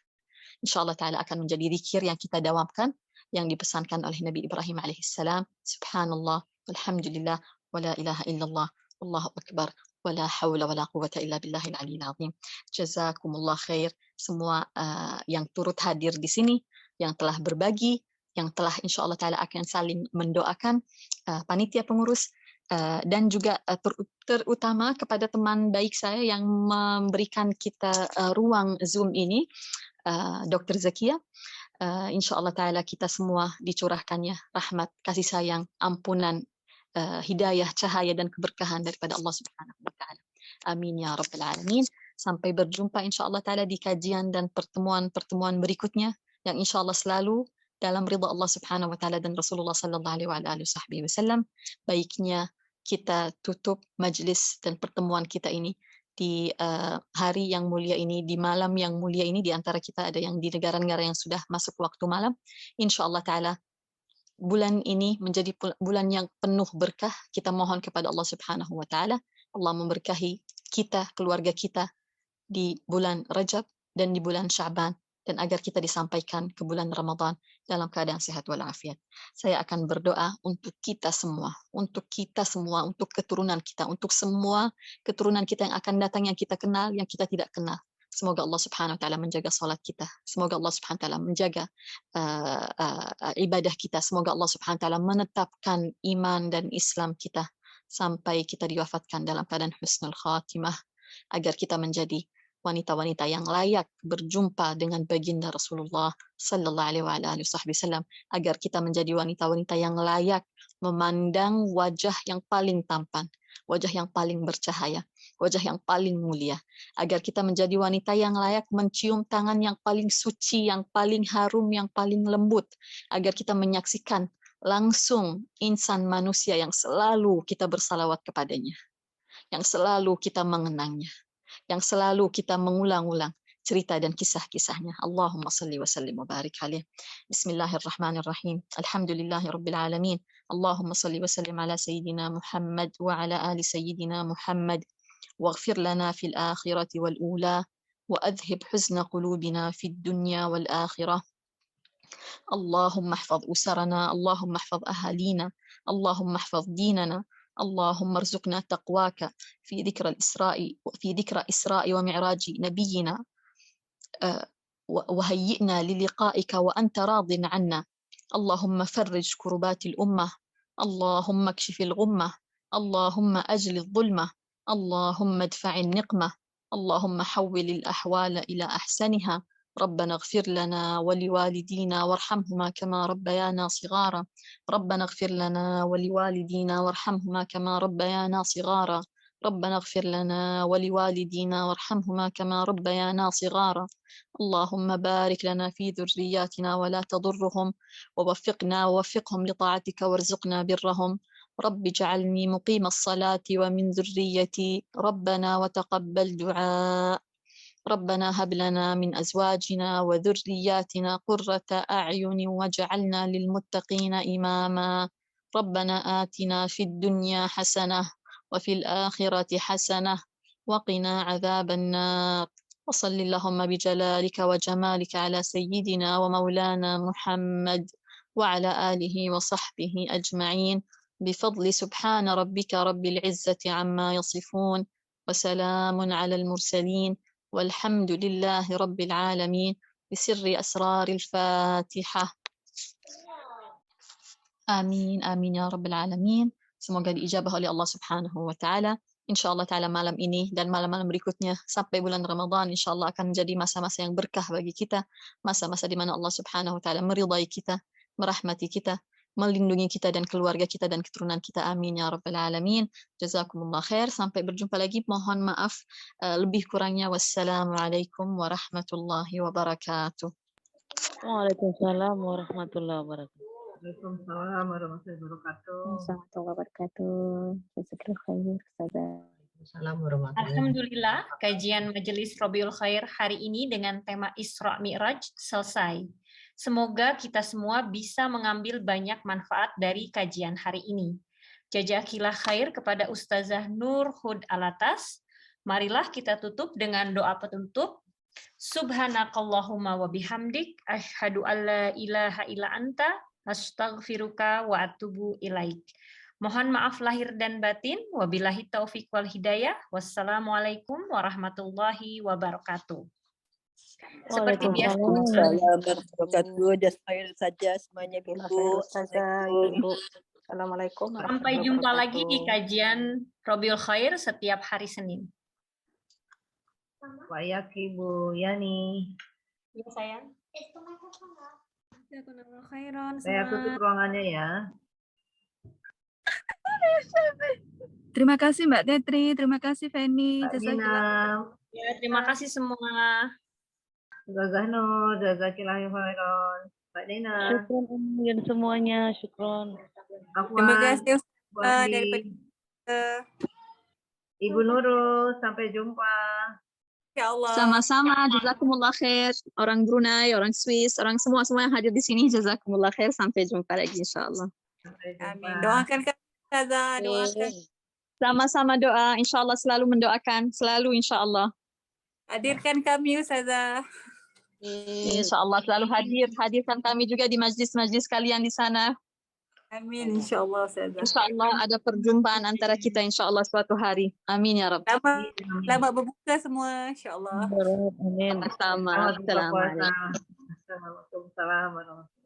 InsyaAllah ta'ala akan menjadi zikir yang kita dawamkan, yang dipesankan oleh Nabi Ibrahim alaihissalam. Subhanallah, walhamdulillah, wa la ilaha illallah, Allahu akbar, wa la hawla wa la quwata illa billahil aliyil azim. Jazakumullah khair semua yang turut hadir di sini, yang telah berbagi, yang telah insya Allah ta'ala akan saling mendoakan, panitia pengurus, dan juga terutama kepada teman baik saya yang memberikan kita ruang Zoom ini, Dr. Zakia. Insya Allah ta'ala kita semua dicurahkannya rahmat, kasih sayang, ampunan, hidayah, cahaya, dan keberkahan daripada Allah subhanahu wa ta'ala. Amin ya rabbal alamin. Sampai berjumpa insya Allah ta'ala di kajian dan pertemuan-pertemuan berikutnya, yang insya Allah selalu dalam ridha Allah subhanahu wa ta'ala dan Rasulullah sallallahu alaihi wasallam. Baiknya kita tutup majlis dan pertemuan kita ini di hari yang mulia ini, di malam yang mulia ini. Di antara kita ada yang di negara-negara yang sudah masuk waktu malam. Insya Allah ta'ala bulan ini menjadi bulan yang penuh berkah. Kita mohon kepada Allah subhanahu wa ta'ala, Allah memberkahi kita, keluarga kita di bulan Rajab dan di bulan Sya'ban, dan agar kita disampaikan ke bulan Ramadan dalam keadaan sehat walafiat. Saya akan berdoa untuk kita semua, untuk keturunan kita, untuk semua keturunan kita yang akan datang, yang kita kenal, yang kita tidak kenal. Semoga Allah subhanahu wa ta'ala menjaga salat kita. Semoga Allah subhanahu wa ta'ala menjaga ibadah kita. Semoga Allah subhanahu wa ta'ala menetapkan iman dan Islam kita sampai kita diwafatkan dalam keadaan husnul khatimah, agar kita menjadi wanita-wanita yang layak berjumpa dengan baginda Rasulullah sallallahu alaihi wasallam, agar kita menjadi wanita-wanita yang layak memandang wajah yang paling tampan, wajah yang paling bercahaya, wajah yang paling mulia, agar kita menjadi wanita yang layak mencium tangan yang paling suci, yang paling harum, yang paling lembut, agar kita menyaksikan langsung insan manusia yang selalu kita bersalawat kepadanya, yang selalu kita mengenangnya, yang selalu kita mengulang-ulang, cerita dan kisah-kisahnya. Allahumma salli wa sallim wa barik alaih. Bismillahirrahmanirrahim. Alhamdulillahi rabbil alamin. Allahumma salli wa sallim ala sayyidina Muhammad wa ala ali sayyidina Muhammad. واغفر لنا في الآخرة والأولى وأذهب حزن قلوبنا في الدنيا والآخرة. اللهم احفظ أسرنا، اللهم احفظ أهالينا، اللهم احفظ ديننا، اللهم ارزقنا تقواك في ذكرى إسراء ومعراج نبينا، وهيئنا للقائك وأنت راض عنا. اللهم فرج كربات الأمة، اللهم اكشف الغمة، اللهم أجل الظلمة، اللهم ادفع النقمة، اللهم حول الأحوال إلى أحسنها. ربنا اغفر لنا ولوالدينا وارحمهما كما ربيانا صغارا. ربنا اغفر لنا ولوالدينا وارحمهما كما ربيانا صغارا. ربنا اغفر لنا ولوالدينا وارحمهما كما ربيانا صغارا. اللهم بارك لنا في ذرياتنا ولا تضرهم، ووفقهم لطاعتك وارزقنا برهم. رب اجعلني مقيم الصلاة ومن ذريتي، ربنا وتقبل دعاء. ربنا هب لنا من أزواجنا وذرياتنا قرة أعين واجعلنا للمتقين إماما. ربنا آتنا في الدنيا حسنة وفي الآخرة حسنة وقنا عذاب النار. وصل اللهم بجلالك وجمالك على سيدنا ومولانا محمد وعلى آله وصحبه أجمعين بفضل سبحان ربك رب العزة عما يصفون وسلام على المرسلين والحمد لله رب العالمين بسر أسرار الفاتحة. Amin, amin ya Rabbal Alamin. Semoga diijabah oleh Allah Subhanahu wa Ta'ala. Insya Allah Ta'ala malam ini dan malam-malam berikutnya sampai bulan Ramadan, insya Allah akan menjadi masa-masa yang berkah bagi kita. Masa-masa di mana Allah Subhanahu wa Ta'ala meridai kita, merahmati kita, melindungi kita dan keluarga kita dan keturunan kita. Amin ya Rabbal Alamin. Jazakumullah khair. Sampai berjumpa lagi. Mohon maaf lebih kurangnya. Wassalamualaikum warahmatullahi wabarakatuh. Waalaikumsalam warahmatullahi wabarakatuh. Waalaikumsalam warahmatullahi wabarakatuh. Warahmatullahi wabarakatuh. Jazakallahu khair, Ustazah. Waalaikumsalam warahmatullahi. Alhamdulillah, kajian Majelis Robiul Khair hari ini dengan tema Isra Mi'raj selesai. Semoga kita semua bisa mengambil banyak manfaat dari kajian hari ini. Jazakillah khair kepada Ustazah Nur Hud Alatas. Marilah kita tutup dengan doa penutup. Subhanakallahumma wa bihamdik, asyhadu an la ilaha illa anta, astaghfiruka wa atubu ilaik. Mohon maaf lahir dan batin. Wabillahi taufik wal hidayah. Wassalamualaikum warahmatullahi wabarakatuh. Seperti biasa. Waalaikumsalam warahmatullahi saja semuanya Ibu. Assalamualaikum. Sampai jumpa lagi di kajian Robiul Khair setiap hari Senin. Baik Ibu Yani. Ya sayang. Saya tutup ruangannya ya. Terima kasih Mbak Tetri, terima kasih Feni. Mbak Dina. Ya, terima kasih semua. Ustazah Nur, jazakillahu khairan. Mbak Dina. Syukron semuanya, syukron. Afwan. Terima kasih Bu Asri. Ibu Nurul, sampai jumpa. Ya Allah. Sama-sama, jazakumullah khair. Orang Brunei, orang Swiss, orang semua yang hadir di sini, jazakumullah khair. Sampai jumpa lagi insyaallah. Amin. Doakan kami Ustazah, doakan. Sama-sama doa, insyaallah selalu mendoakan, selalu insyaallah. Hadirkan kami Ustazah. Insyaallah selalu hadirkan kami juga di majlis-majlis kalian di sana. Amin insyaallah Ustazah. Insyaallah ada perjumpaan antara kita insyaallah suatu hari. Amin ya Rabb. Selamat berbuka semua insyaallah. Amin. Sama-sama. Assalamualaikum warahmatullahi wabarakatuh.